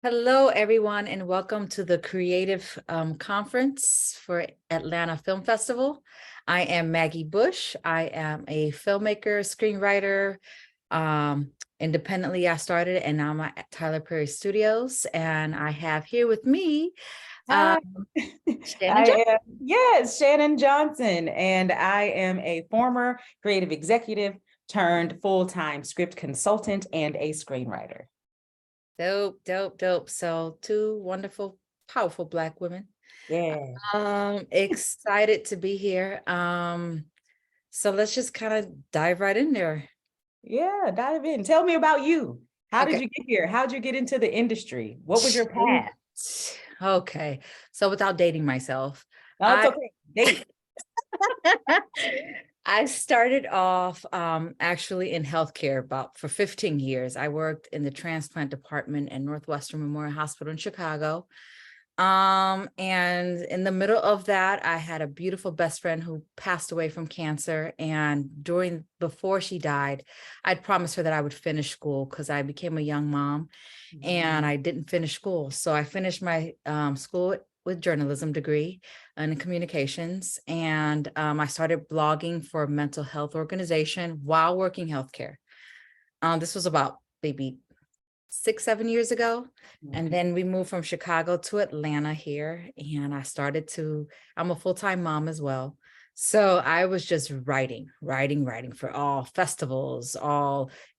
Hello, everyone, and welcome to the Creative Conference for Atlanta Film Festival. I am Maggie Bush. I am a filmmaker, screenwriter. Independently, I started, and now I'm at Tyler Perry Studios. And I have here with me Hi, Shannan. yes, Shannan Johnson, and I am a former creative executive turned full-time script consultant and a screenwriter. Dope, dope, dope. So two wonderful, powerful Black women. Yeah, Excited to be here. So let's just kind of dive right in there. yeah, dive in. Tell me about you. How did Okay. you get here? How'd you get into the industry? What was your path? Okay. So without dating myself, No, it's I okay. Date. I started off actually in healthcare about for 15 years. I worked in the transplant department at Northwestern Memorial Hospital in Chicago. And in the middle of that, I had a beautiful best friend who passed away from cancer. And before she died, I'd promised her that I would finish school because I became a young mom and I didn't finish school. So I finished my school with journalism degree and communications. And I started blogging for a mental health organization while working healthcare. This was about maybe 6, 7 years ago. And then we moved from Chicago to Atlanta here. And I'm a full-time mom as well. So I was just writing for all festivals,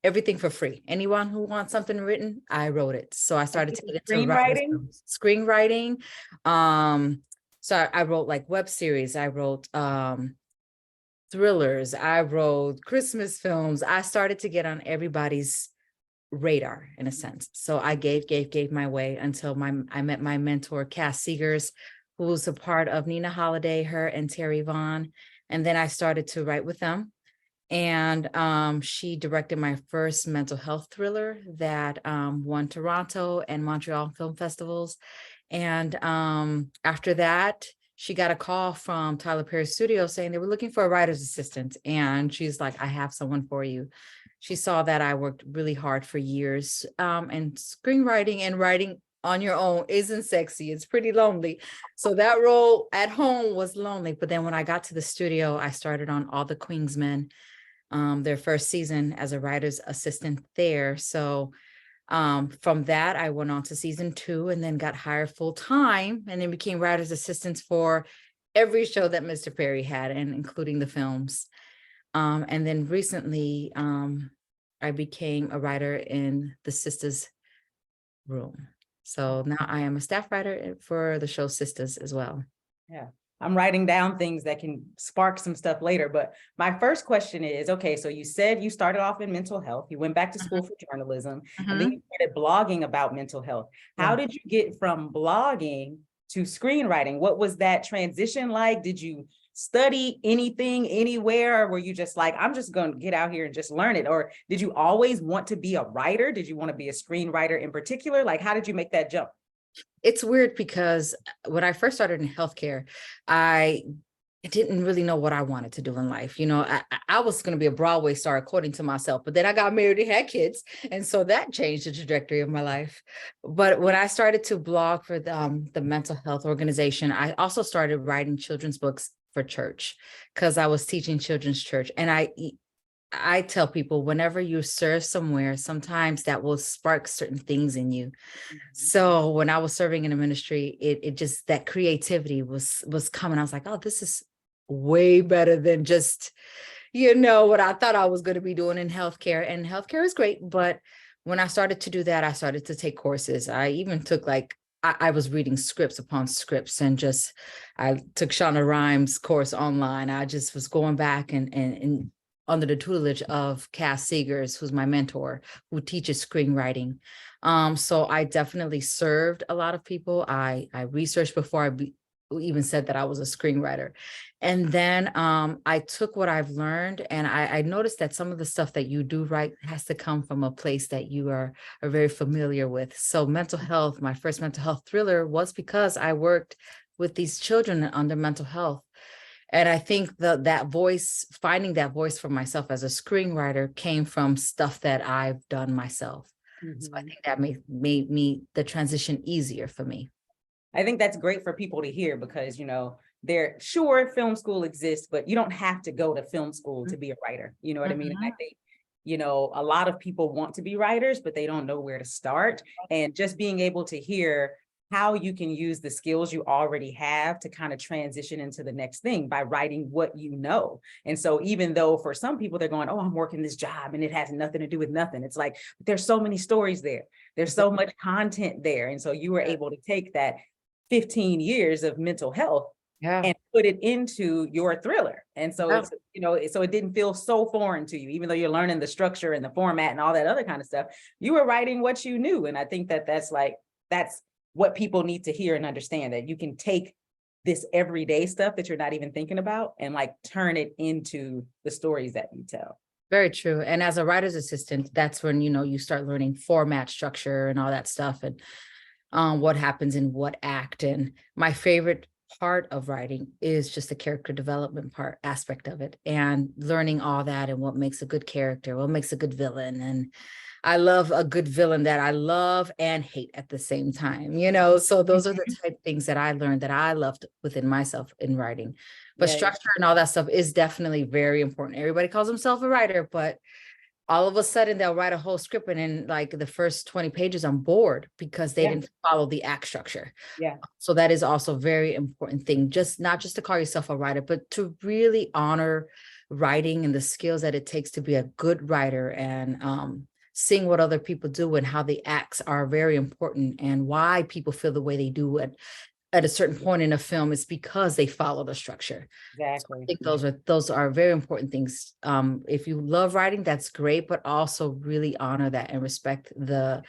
everything for free. Anyone who wants something written, I wrote it. So I started to get into Screenwriting? screenwriting. So I wrote like web series. I wrote thrillers. I wrote Christmas films. I started to get on everybody's radar in a sense. So I gave my way until I met my mentor, Cass Seegers, who was a part of Nina Holiday, her and Terry Vaughn. And then I started to write with them. And she directed my first mental health thriller that won Toronto and Montreal film festivals. And after that, she got a call from Tyler Perry Studio saying they were looking for a writer's assistant. And she's like, I have someone for you. She saw that I worked really hard for years. And screenwriting and writing on your own isn't sexy. It's pretty lonely. So that role at home was lonely. But then when I got to the studio, I started on All the Queensmen, their first season as a writer's assistant there. So from that, I went on to season 2 and then got hired full time and then became writer's assistants for every show that Mr. Perry had, and including the films. And then recently, I became a writer in the Sisters room. So now I am a staff writer for the show Sisters as well. Yeah. I'm writing down things that can spark some stuff later. But my first question is, okay, so you said you started off in mental health, you went back to school for journalism, and then you started blogging about mental health. How did you get from blogging to screenwriting? What was that transition like? Did you study anything anywhere, or were you just like, I'm just going to get out here and just learn it? Or did you always want to be a writer? Did you want to be a screenwriter in particular? Like, how did you make that jump? It's weird because when I first started in healthcare, I didn't really know what I wanted to do in life. You know, I was going to be a Broadway star according to myself, but then I got married and had kids. And so that changed the trajectory of my life. But when I started to blog for the mental health organization, I also started writing children's books for church because I was teaching children's church. And I tell people whenever you serve somewhere, sometimes that will spark certain things in you. So when I was serving in the ministry, it just, that creativity was coming. I was like, oh, this is way better than just, what I thought I was going to be doing in healthcare. And healthcare is great. But when I started to do that, I started to take courses. I even took I was reading scripts upon scripts and I took Shonda Rhimes' course online. I just was going back and under the tutelage of Cass Seegers, who's my mentor, who teaches screenwriting. So I definitely served a lot of people. I researched before I even said that I was a screenwriter. And then I took what I've learned, and I noticed that some of the stuff that you do write has to come from a place that you are very familiar with. So mental health, my first mental health thriller was because I worked with these children under mental health. And I think finding that voice for myself as a screenwriter came from stuff that I've done myself. So I Mhm. think that made me the transition easier for me. I think that's great for people to hear because, they're sure film school exists, but you don't have to go to film school to be a writer. You know what I mean? And I Mhm. think, a lot of people want to be writers, but they don't know where to start. And just being able to hear how you can use the skills you already have to kind of transition into the next thing by writing what you know. And so even though for some people they're going, oh, I'm working this job and it has nothing to do with nothing. It's like, there's so many stories there. There's so much content there. And so you were able to take that 15 years of mental health Yeah. and put it into your thriller. And so Yeah. it's, so it didn't feel so foreign to you, even though you're learning the structure and the format and all that other kind of stuff, you were writing what you knew. And I think that that's what people need to hear and understand, that you can take this everyday stuff that you're not even thinking about and like turn it into the stories that you tell. Very true. And as a writer's assistant, that's when, you start learning format structure and all that stuff, and what happens in what act. And my favorite part of writing is just the character development aspect of it, and learning all that and what makes a good character, what makes a good villain. And I love a good villain that I love and hate at the same time, so those are the type of things that I learned that I loved within myself in writing. But Yeah. structure and all that stuff is definitely very important. Everybody calls himself a writer, but all of a sudden they'll write a whole script and in like the first 20 pages I'm bored because they Yeah. didn't follow the act structure. Yeah. So that is also a very important thing, just not just to call yourself a writer, but to really honor writing and the skills that it takes to be a good writer, and seeing what other people do and how the acts are very important, and why people feel the way they do at a certain point in a film is because they follow the structure. So I Exactly. think those are very important things. If you love writing, that's great, but also really honor that and respect the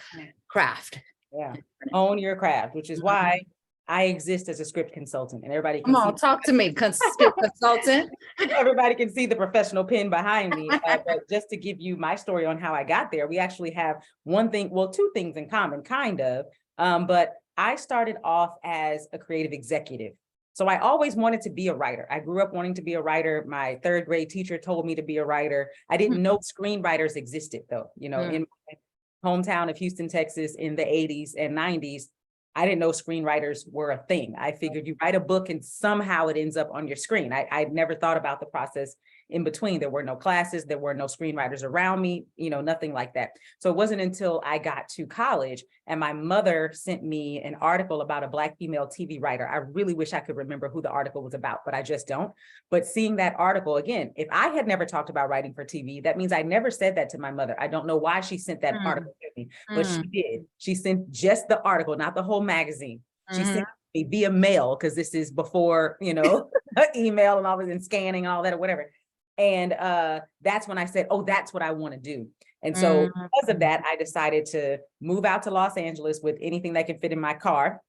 craft. Yeah. Own your craft, which is Mhm. why I exist as a script consultant, and everybody Come can on, see talk to me, script consultant. everybody can see the professional pen behind me. But just to give you my story on how I got there, we actually have one thing, well, two things in common, kind of. But I started off as a creative executive. So I always wanted to be a writer. I grew up wanting to be a writer. My third grade teacher told me to be a writer. I didn't know screenwriters existed though, in my hometown of Houston, Texas in the 80s and 90s. I didn't know screenwriters were a thing. I figured you write a book and somehow it ends up on your screen. I'd never thought about the process in between. There were no classes, there were no screenwriters around me, nothing like that. So it wasn't until I got to college and my mother sent me an article about a Black female TV writer. I really wish I could remember who the article was about, but I just don't. But seeing that article again, if I had never talked about writing for TV, that means I never said that to my mother. I don't know why she sent that article to me, but she did. She sent just the article, not the whole magazine. She sent me via mail, because this is before, email and all this and scanning and all that or whatever. And that's when I said, oh, that's what I want to do. And so because of that, I decided to move out to Los Angeles with anything that can fit in my car.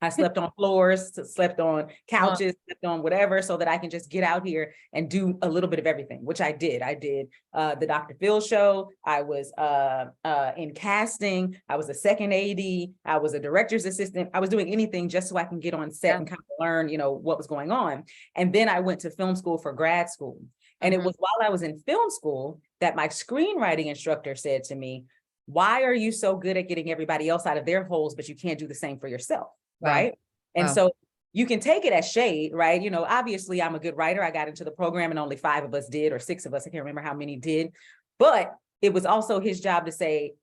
I slept on floors, slept on couches, slept on whatever, so that I can just get out here and do a little bit of everything, which I did. I did the Dr. Phil show. I was in casting. I was a second AD. I was a director's assistant. I was doing anything just so I can get on set and kind of learn, what was going on. And then I went to film school for grad school. And it was while I was in film school that my screenwriting instructor said to me, why are you so good at getting everybody else out of their holes, but you can't do the same for yourself? Right. And so you can take it as shade, right? Obviously I'm a good writer. I got into the program and only 5 of us did, or 6 of us. I can't remember how many did, but it was also his job to say,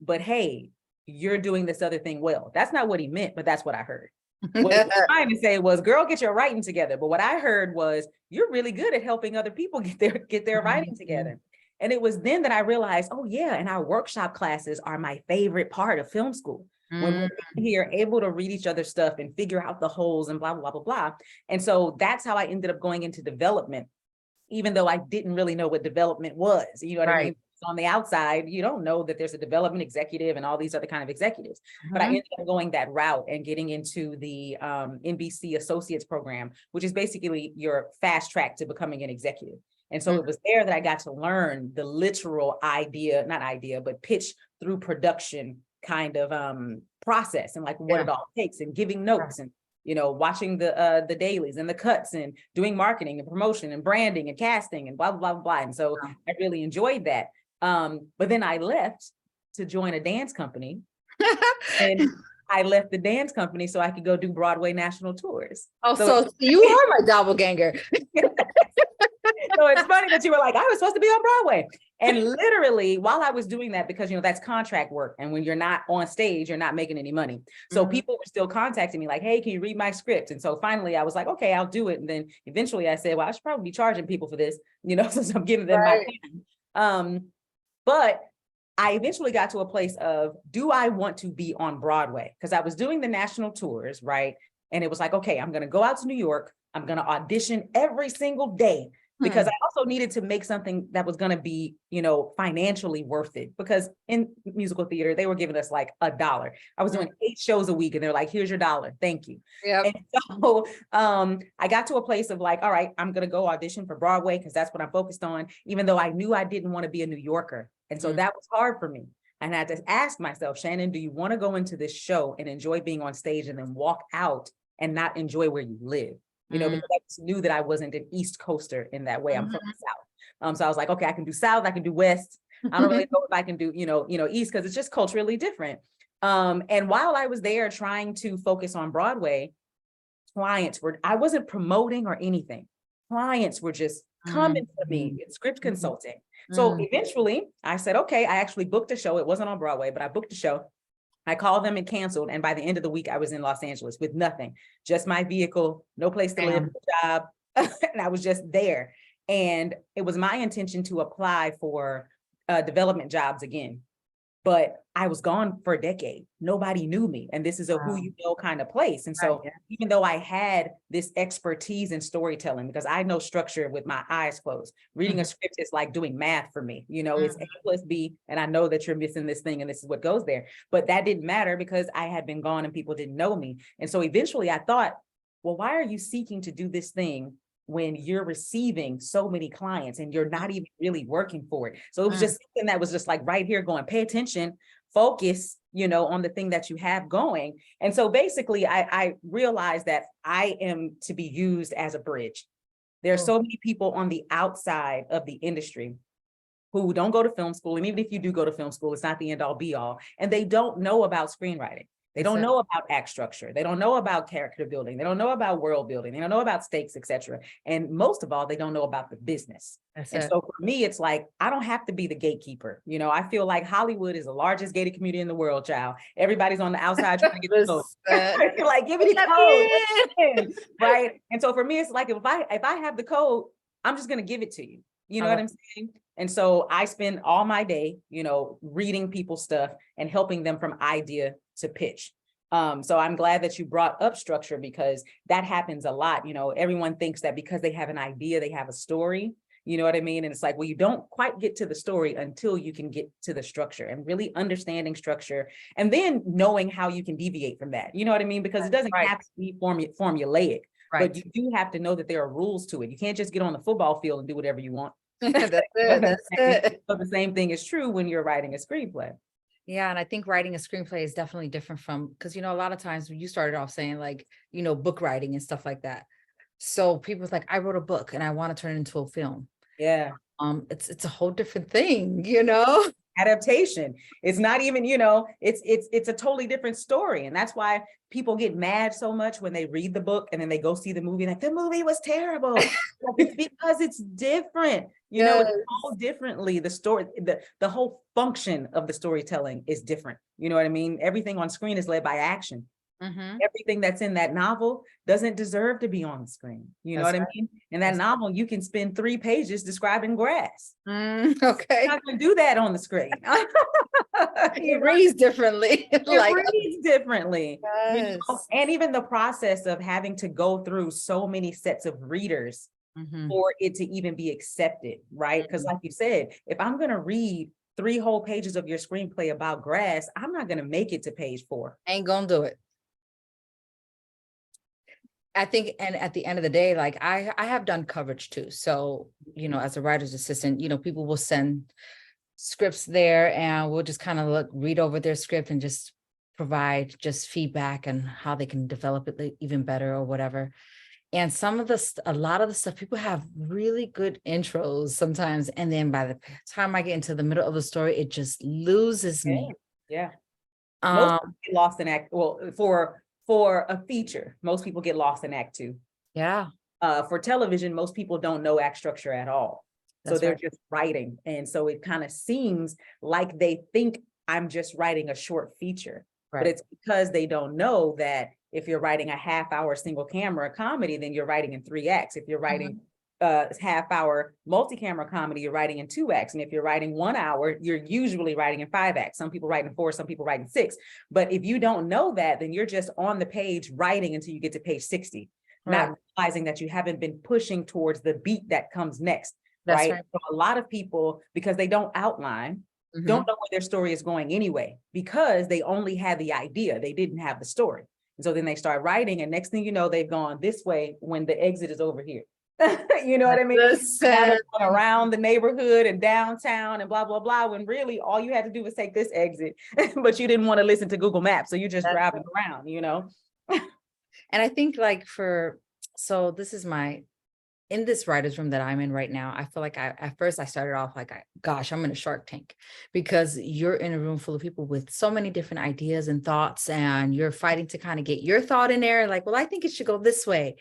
but hey, you're doing this other thing well. That's not what he meant, but that's what I heard. What he was trying to say was, girl, get your writing together. But what I heard was, you're really good at helping other people get their writing together. And it was then that I realized, oh yeah, and our workshop classes are my favorite part of film school. When we're here able to read each other's stuff and figure out the holes and blah, blah, blah, blah. And so that's how I ended up going into development, even though I didn't really know what development was. You know what I mean? So on the outside, you don't know that there's a development executive and all these other kind of executives. But I ended up going that route and getting into the NBC Associates program, which is basically your fast track to becoming an executive. And so it was there that I got to learn the literal but pitch through production kind of process, and like what it all takes, and giving notes, and watching the dailies and the cuts, and doing marketing and promotion and branding and casting and blah blah blah blah. And so I really enjoyed that. But then I left to join a dance company. And I left the dance company so I could go do Broadway national tours. Oh, so you are my doppelganger. So it's funny that you were like, I was supposed to be on Broadway. And literally while I was doing that, because, you know, that's contract work. And when you're not on stage, you're not making any money. So people were still contacting me like, hey, can you read my script? And so finally I was like, okay, I'll do it. And then eventually I said, well, I should probably be charging people for this, you know, since I'm giving them my time. But I eventually got to a place of, do I want to be on Broadway? Because I was doing the national tours, right? And it was like, okay, I'm going to go out to New York. I'm going to audition every single day, because I also needed to make something that was going to be, you know, financially worth it. Because in musical theater, they were giving us like $1. I was doing 8 shows a week and they're like, here's your $1. Thank you. Yep. And so I got to a place of like, all right, I'm going to go audition for Broadway because that's what I'm focused on, even though I knew I didn't want to be a New Yorker. And so that was hard for me. And I had to ask myself, Shannan, do you want to go into this show and enjoy being on stage and then walk out and not enjoy where you live? You know, because I just knew that I wasn't an East Coaster in that way. I'm from the South. So I was like, okay, I can do South, I can do West. I don't really know if I can do, you know, East, because it's just culturally different. And while I was there trying to focus on Broadway, I wasn't promoting or anything. Clients were just coming to me in script consulting. So eventually I said, okay, I actually booked a show. It wasn't on Broadway, but I booked a show. I called them and canceled. And by the end of the week, I was in Los Angeles with nothing, just my vehicle, no place to live, no job. And I was just there. And it was my intention to apply for development jobs again. But I was gone for a decade. Nobody knew me. And this is a who you know kind of place. And so even though I had this expertise in storytelling, because I know structure with my eyes closed, reading a script is like doing math for me. You know, it's A plus B, and I know that you're missing this thing and this is what goes there. But that didn't matter because I had been gone and people didn't know me. And so eventually I thought, well, why are you seeking to do this thing when you're receiving so many clients and you're not even really working for it? So it was just something that was just like right here going, pay attention, focus, you know, on the thing that you have going. And so basically I realized that I am to be used as a bridge. There are so many people on the outside of the industry who don't go to film school. And even if you do go to film school, it's not the end all be all. And they don't know about screenwriting. They don't know about act structure. They don't know about character building. They don't know about world building. They don't know about stakes, etc. And most of all, they don't know about the business. So for me, it's like, I don't have to be the gatekeeper. You know, I feel like Hollywood is the largest gated community in the world, child. Everybody's on the outside trying to get the code. Like, give me the code. Right. And so for me, it's like, if I have the code, I'm just going to give it to you. You know what I'm saying? And so I spend all my day, you know, reading people's stuff and helping them from idea to pitch. So I'm glad that you brought up structure, because that happens a lot. You know, everyone thinks that because they have an idea, they have a story. You know what I mean? And it's like, well, you don't quite get to the story until you can get to the structure, and really understanding structure, and then knowing how you can deviate from that. You know what I mean? Because it doesn't have to be formulaic, but you do have to know that there are rules to it. You can't just get on the football field and do whatever you want. That's it. But the same thing is true when you're writing a screenplay. Yeah. And I think writing a screenplay is definitely different from, because, you know, a lot of times when you started off saying like, you know, book writing and stuff like that. So people's like, I wrote a book and I want to turn it into a film. Yeah. It's a whole different thing, you know? Adaptation. It's not even, you know, it's a totally different story. And that's why people get mad so much when they read the book and then they go see the movie, like, the movie was terrible. It's because it's different. You know, it's all differently. The story, the whole function of the storytelling is different. You know what I mean? Everything on screen is led by action. Everything that's in that novel doesn't deserve to be on the screen. You know what I mean? In that novel, you can spend 3 pages describing grass. Okay. You're not gonna do that on the screen. It reads differently. It reads differently. You know? And even the process of having to go through so many sets of readers for it to even be accepted, right? Because like you said, if I'm gonna read 3 whole pages of your screenplay about grass, I'm not gonna make it to page 4. Ain't gonna do it. I think, and at the end of the day, like I have done coverage too. So, you know, as a writer's assistant, you know, people will send scripts there and we'll just kind of read over their script and just provide just feedback and how they can develop it even better or whatever. And a lot of the stuff, people have really good intros sometimes. And then by the time I get into the middle of the story, it just loses me. Yeah. Most people get lost in act. Well, for a feature, most people get lost in act 2. Yeah. For television, most people don't know act structure at all. So they're just writing. And so it kind of seems like they think I'm just writing a short feature, but it's because they don't know that if you're writing a half-hour single camera comedy, then you're writing in 3 acts. If you're writing half-hour multi-camera comedy, you're writing in 2 acts. And if you're writing 1 hour, you're usually writing in 5 acts. Some people write in 4, some people write in 6. But if you don't know that, then you're just on the page writing until you get to page 60, not realizing that you haven't been pushing towards the beat that comes next. Right. So a lot of people, because they don't outline, don't know where their story is going anyway, because they only had the idea, they didn't have the story. And so then they start writing, and next thing you know, they've gone this way when the exit is over here. You know what I mean? Around the neighborhood and downtown and blah, blah, blah, when really all you had to do was take this exit, but you didn't want to listen to Google Maps. So you're just driving around, you know? And I think like so this is in this writer's room that I'm in right now, I feel like at first I started off like, gosh, I'm in a Shark Tank, because you're in a room full of people with so many different ideas and thoughts, and you're fighting to kind of get your thought in there. Like, well, I think it should go this way.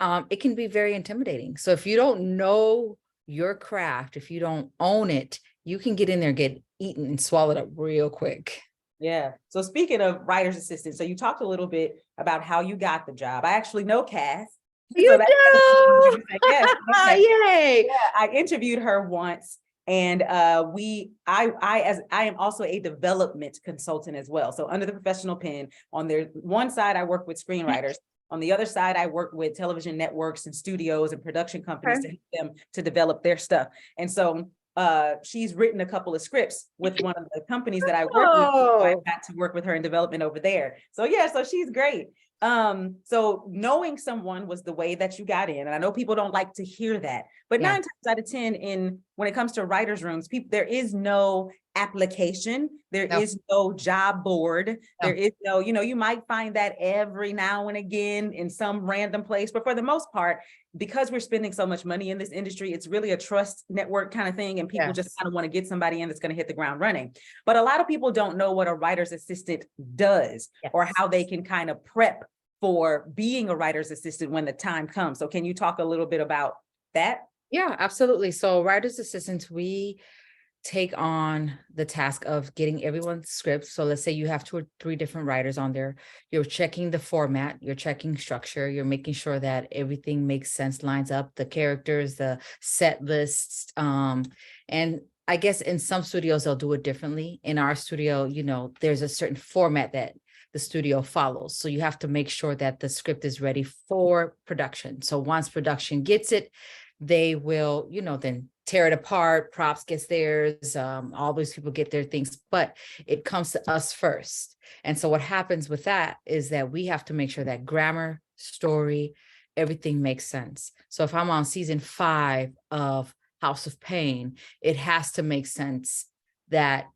It can be very intimidating. So if you don't know your craft, if you don't own it, you can get in there, get eaten and swallowed up real quick. Yeah. So speaking of writer's assistant, so you talked a little bit about how you got the job. I actually know Cass. You so do? Yes, Yay. Yeah, I interviewed her once, and I am also a development consultant as well. So under the professional pen, on their one side, I work with screenwriters. On the other side, I work with television networks and studios and production companies to help them to develop their stuff. And so she's written a couple of scripts with one of the companies that I work with. So I got to work with her in development over there. So yeah, so she's great. So knowing someone was the way that you got in. And I know people don't like to hear that, but 9 times out of 10 when it comes to writers' rooms, there is no application. There is no job board. There is no, you might find that every now and again in some random place, but for the most part, because we're spending so much money in this industry, it's really a trust network kind of thing. And people just kind of want to get somebody in that's going to hit the ground running. But a lot of people don't know what a writer's assistant does or how they can kind of prep for being a writer's assistant when the time comes. So can you talk a little bit about that? Yeah, absolutely. So writer's assistants, we take on the task of getting everyone's script. So let's say you have 2 or 3 different writers on there. You're checking the format, you're checking structure, you're making sure that everything makes sense, lines up, the characters, the set lists. And I guess in some studios, they'll do it differently. In our studio, there's a certain format that the studio follows. So you have to make sure that the script is ready for production. So once production gets it, they will, then tear it apart, props gets theirs, all those people get their things, but it comes to us first. And so what happens with that is that we have to make sure that grammar, story, everything makes sense. So if I'm on season 5 of House of Pain, it has to make sense that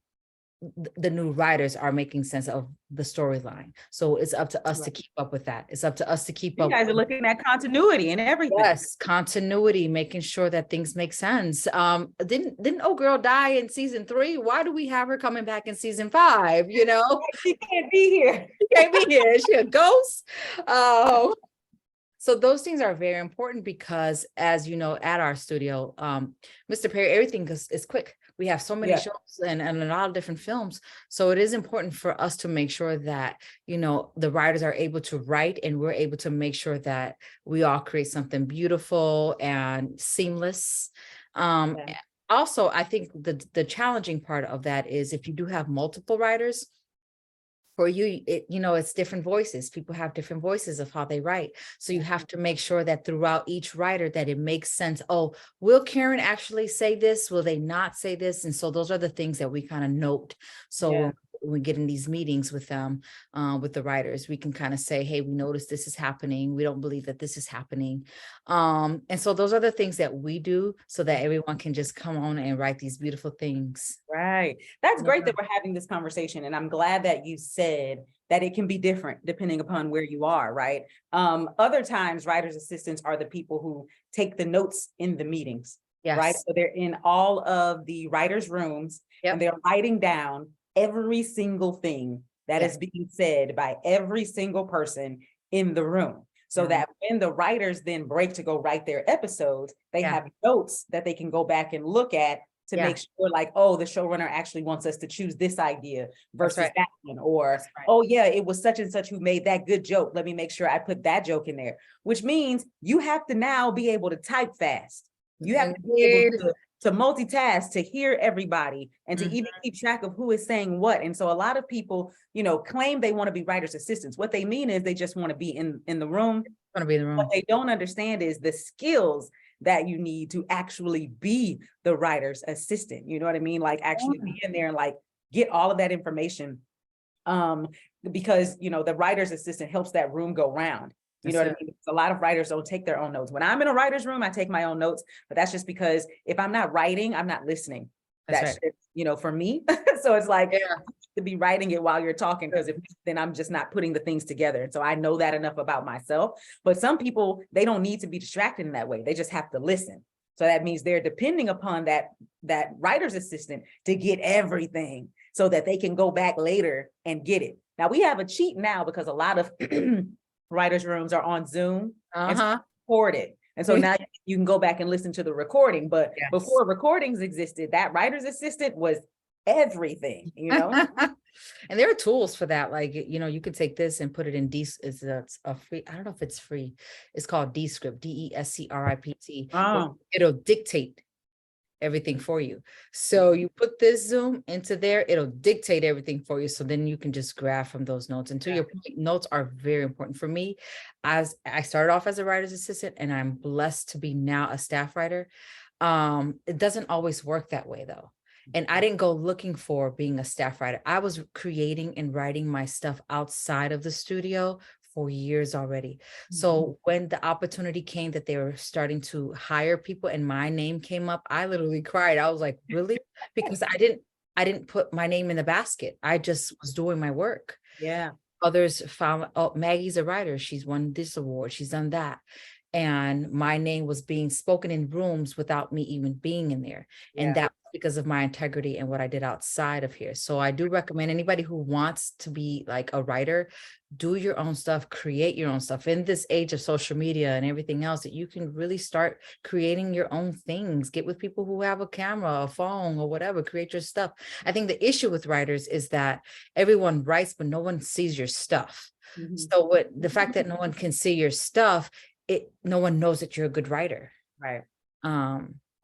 the new writers are making sense of the storyline. So it's up to us to keep up with that. It's up to us to keep up. You guys are looking at continuity and everything. Yes, continuity, making sure that things make sense. Didn't old girl die in season 3? Why do we have her coming back in season 5? She can't be here. She can't be here. Is she a ghost? So those things are very important because, as you know, at our studio, Mr. Perry, everything is quick. We have so many shows and a lot of different films. So it is important for us to make sure that, the writers are able to write, and we're able to make sure that we all create something beautiful and seamless. Also, I think the challenging part of that is if you do have multiple writers, for you, it's different voices. People have different voices of how they write. So you have to make sure that throughout each writer that it makes sense. Oh, will Karen actually say this? Will they not say this? And so those are the things that we kind of note. So when when we get in these meetings with them, with the writers, we can kind of say, hey, we noticed this is happening. We don't believe that this is happening. And so those are the things that we do so that everyone can just come on and write these beautiful things. Right. That's great that we're having this conversation. And I'm glad that you said that it can be different depending upon where you are, right? Other times, writers' assistants are the people who take the notes in the meetings, right? Yes. So they're in all of the writers' rooms and they're writing down every single thing that is being said by every single person in the room. So that when the writers then break to go write their episodes, they have notes that they can go back and look at to make sure, like, oh, the showrunner actually wants us to choose this idea versus that one, or oh yeah, it was such and such who made that good joke. Let me make sure I put that joke in there, which means you have to now be able to type fast. You have to be able to multitask, to hear everybody, and to even keep track of who is saying what. And so a lot of people, you know, claim they want to be writers' assistants. What they mean is they just want to be in the room. What they don't understand is the skills that you need to actually be the writer's assistant. You know what I mean? Like actually be in there and like get all of that information. Because, you know, the writer's assistant helps that room go round. You know what I mean? Because a lot of writers don't take their own notes. When I'm in a writer's room, I take my own notes, but that's just because if I'm not writing, I'm not listening. That's you know, for me. So it's like to be writing it while you're talking, because if then I'm just not putting the things together. And so I know that enough about myself. But some people, they don't need to be distracted in that way. They just have to listen. So that means they're depending upon that writer's assistant to get everything so that they can go back later and get it. Now we have a cheat now because a lot of writers' rooms are on Zoom and recorded. And so now you can go back and listen to the recording. But before recordings existed, that writer's assistant was everything, you know? And there are tools for that. Like, you know, you could take this and put it in it's a free, I don't know if it's free. It's called Descript, DESCRIPT. Oh. It'll dictate everything for you. So you put this Zoom into there, it'll dictate everything for you. So then you can just grab from those notes. And to your point, notes are very important for me. As I started off as a writer's assistant and I'm blessed to be now a staff writer. It doesn't always work that way though. And I didn't go looking for being a staff writer. I was creating and writing my stuff outside of the studio for years already. So when the opportunity came that they were starting to hire people and my name came up, I literally cried. I was like, really? Because I didn't put my name in the basket. I just was doing my work. Yeah. Others found, oh, Maggie's a writer. She's won this award. She's done that. And my name was being spoken in rooms without me even being in there. And that was because of my integrity and what I did outside of here. So I do recommend anybody who wants to be like a writer, do your own stuff, create your own stuff. In this age of social media and everything else, that you can really start creating your own things. Get with people who have a camera, a phone, or whatever, create your stuff. I think the issue with writers is that everyone writes, but no one sees your stuff. So what the fact that no one can see your stuff, no one knows that you're a good writer. Right.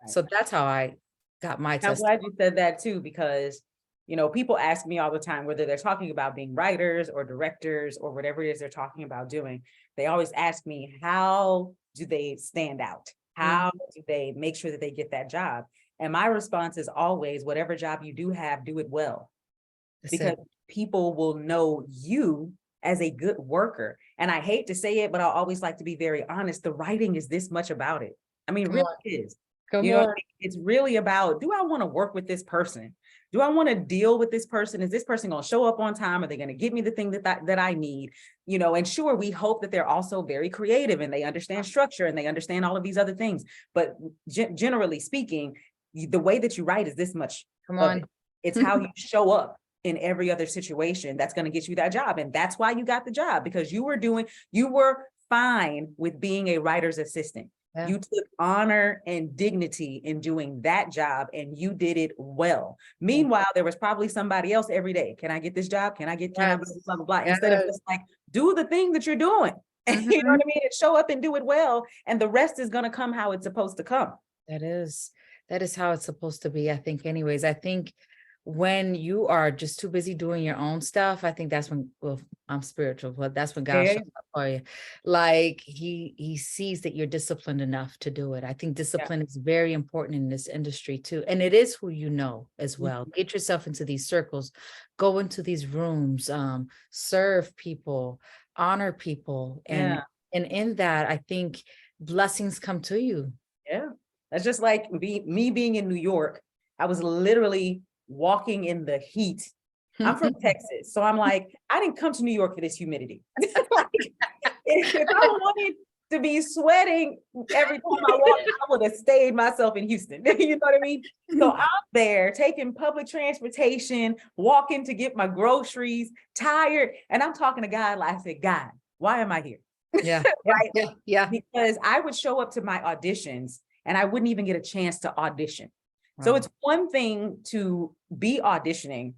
So that's how I got my test. I'm glad you said that too, because, you know, people ask me all the time, whether they're talking about being writers or directors or whatever it is they're talking about doing, they always ask me, how do they stand out? How do they make sure that they get that job? And my response is always, whatever job you do have, do it well. Because people will know you as a good worker. And I hate to say it, but I always like to be very honest. The writing is this much about it. I mean, it really is. You know, it's really about, do I want to work with this person? Do I want to deal with this person? Is this person going to show up on time? Are they going to give me the thing that I need? You know, and sure, we hope that they're also very creative and they understand structure and they understand all of these other things. But generally speaking, the way that you write is this much. It's how you show up in every other situation that's going to get you that job. And that's why you got the job, because you were fine with being a writer's assistant. You took honor and dignity in doing that job and you did it well. Meanwhile, there was probably somebody else every day. Can I get this job? Can I get blah, blah, blah, blah. Instead of just like, do the thing that you're doing. You know what I mean? And show up and do it well. And the rest is going to come how it's supposed to come. That is how it's supposed to be, I think. Anyways, I think when you are just too busy doing your own stuff, I think that's when, well, I'm spiritual, but that's when God Yeah. shows up for you. Like he sees that you're disciplined enough to do it. I think discipline is very important in this industry too. And it is who you know as well. Get yourself into these circles, go into these rooms, serve people, honor people. And in that, I think blessings come to you. Yeah. That's just like me being in New York. I was literally walking in the heat. I'm from Texas. So I'm like, I didn't come to New York for this humidity. Like, if I wanted to be sweating every time I walked, I would have stayed myself in Houston. You know what I mean? So I'm there taking public transportation, walking to get my groceries, tired. And I'm talking to God, like I said, God, why am I here? Yeah. Right? Yeah. Because I would show up to my auditions and I wouldn't even get a chance to audition. So it's one thing to be auditioning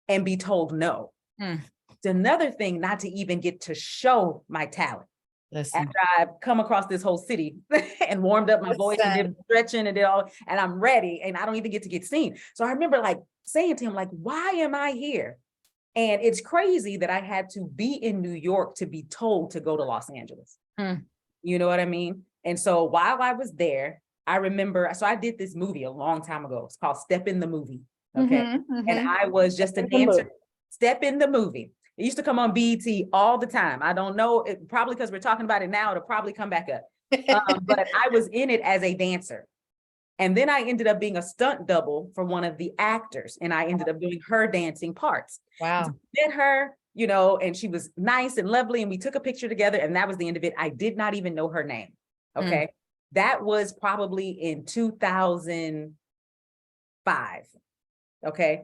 and be told no. It's another thing not to even get to show my talent. Listen. After I've come across this whole city and warmed up my voice and did stretching and did all, and I'm ready and I don't even get to get seen. So I remember like saying to him, like, why am I here? And it's crazy that I had to be in New York to be told to go to Los Angeles. You know what I mean? And so while I was there, I remember, so I did this movie a long time ago. It's called Step in the Movie. Okay. And I was just a dancer. Step in the Movie. It used to come on BET all the time. I don't know, probably because we're talking about it now, it'll probably come back up. But I was in it as a dancer. And then I ended up being a stunt double for one of the actors. And I ended up doing her dancing parts. Wow. So I met her, you know, and she was nice and lovely. And we took a picture together and that was the end of it. I did not even know her name. Okay. That was probably in 2005. Okay.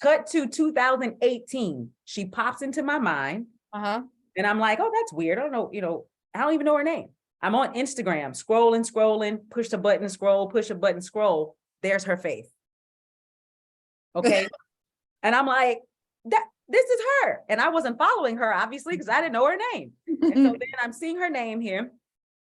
Cut to 2018. She pops into my mind. And I'm like, oh, that's weird. I don't know, you know, I don't even know her name. I'm on Instagram, scrolling, push a button, scroll, push a button, scroll. There's her face. Okay. And I'm like, this is her. And I wasn't following her, obviously, because I didn't know her name. And so then I'm seeing her name here.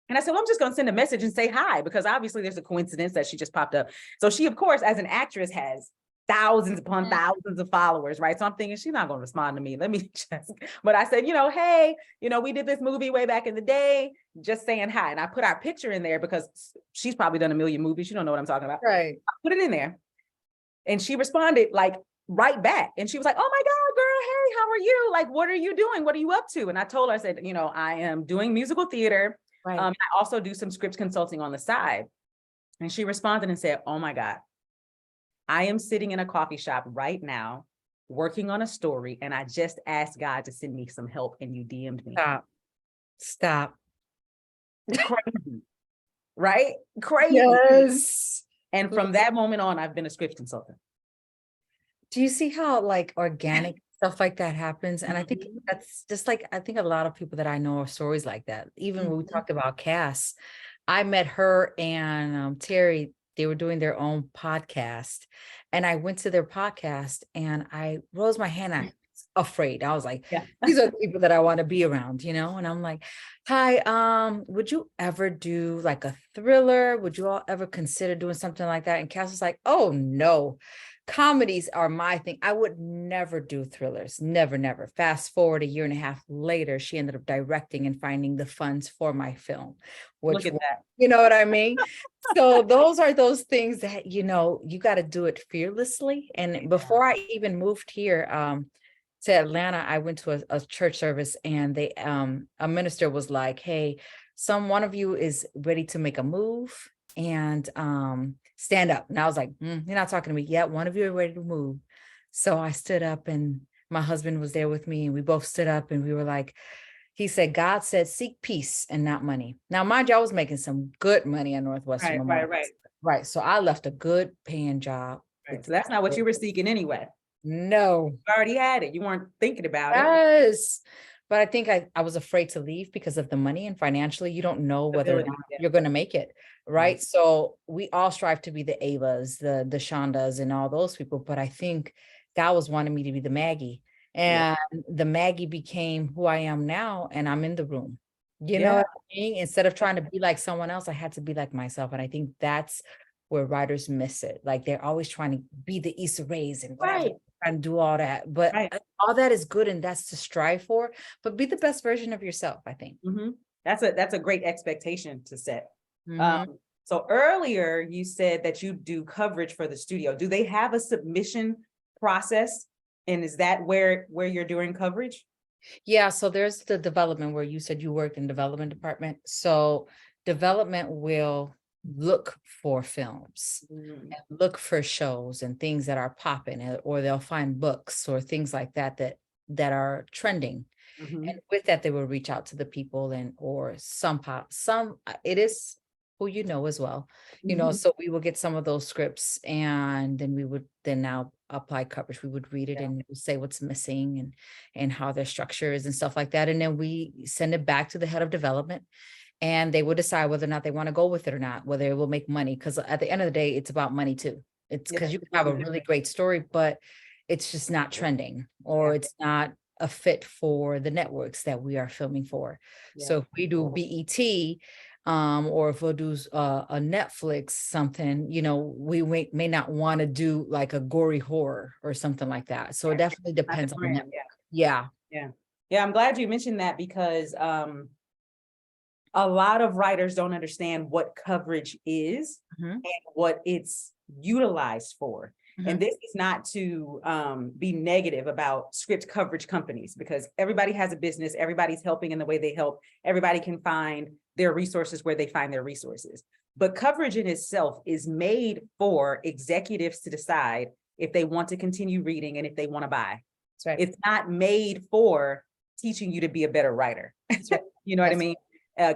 And I said, well, I'm just going to send a message and say hi, because obviously there's a coincidence that she just popped up. So she, of course, as an actress, has thousands upon thousands of followers, right? So I'm thinking she's not going to respond to me. Let me just, but I said, you know, hey, you know, we did this movie way back in the day, just saying hi. And I put our picture in there because she's probably done a million movies. You don't know what I'm talking about. Right. I put it in there. And she responded like right back. And she was like, oh my God, girl, hey, how are you? Like, what are you doing? What are you up to? And I told her, I said, you know, I am doing musical theater. Right. I also do some script consulting on the side. And she responded and said, oh my God, I am sitting in a coffee shop right now, working on a story. And I just asked God to send me some help and you DM'd me. Stop. Crazy, right? Crazy. Yes. And from that moment on, I've been a script consultant. Do you see how like organic stuff like that happens? And I think that's just like, I think a lot of people that I know are stories like that. Even when we talked about Cass, I met her and Terry, they were doing their own podcast. And I went to their podcast and I rose my hand. I was afraid. I was like, these are the people that I want to be around, you know? And I'm like, hi, would you ever do like a thriller? Would you all ever consider doing something like that? And Cass was like, oh no. Comedies are my thing. I would never do thrillers. Never. Fast forward a year and a half later, she ended up directing and finding the funds for my film. Which, look at that. You know what I mean? So those are those things that, you know, you got to do it fearlessly. And before I even moved here to Atlanta, I went to a church service and they a minister was like, hey, one of you is ready to make a move and stand up. And I was like, you're not talking to me yet. One of you are ready to move. So I stood up and my husband was there with me and we both stood up and we were like, he said, God said, seek peace and not money. Now, mind you, I was making some good money at Northwestern. Right. So I left a good paying job. Right. So that's not what you were seeking anyway. No. You already had it. You weren't thinking about it. Yes. But I think I was afraid to leave because of the money, and financially, you don't know whether or not you're going to make it. Right. So we all strive to be the Avas, the Shondas and all those people. But I think God was wanting me to be the Maggie, and the Maggie became who I am now. And I'm in the room. You know what I mean? Instead of trying to be like someone else, I had to be like myself. And I think that's where writers miss it. Like they're always trying to be the Issa Raes and whatever, Right. and do all that. But Right. all that is good, and that's to strive for. But be the best version of yourself, I think. That's a great expectation to set. Mhm. So earlier you said that you do coverage for the studio. Do they have a submission process? And is that where you're doing coverage? Yeah, so there's the development where you said you worked in development department. So development will look for films, and look for shows and things that are popping, or they'll find books or things like that that are trending. And with that, they will reach out to the people, and or some it is who you know as well, so we will get some of those scripts, and then we would then now apply coverage. We would read it and say what's missing, and how their structure is and stuff like that. And then we send it back to the head of development, and they will decide whether or not they want to go with it or not, whether it will make money. Because at the end of the day, it's about money too. It's because you can have a really great story, but it's just not trending, or it's not a fit for the networks that we are filming for. So if we do BET, or if we'll do a Netflix something, we may not want to do like a gory horror or something like that. So it definitely depends on the network. Yeah. I'm glad you mentioned that, because a lot of writers don't understand what coverage is and what it's utilized for. And this is not to be negative about script coverage companies, because everybody has a business, everybody's helping in the way they help, everybody can find their resources where they find their resources. But coverage in itself is made for executives to decide if they want to continue reading and if they want to buy. That's right. It's not made for teaching you to be a better writer. Right. You know what I mean?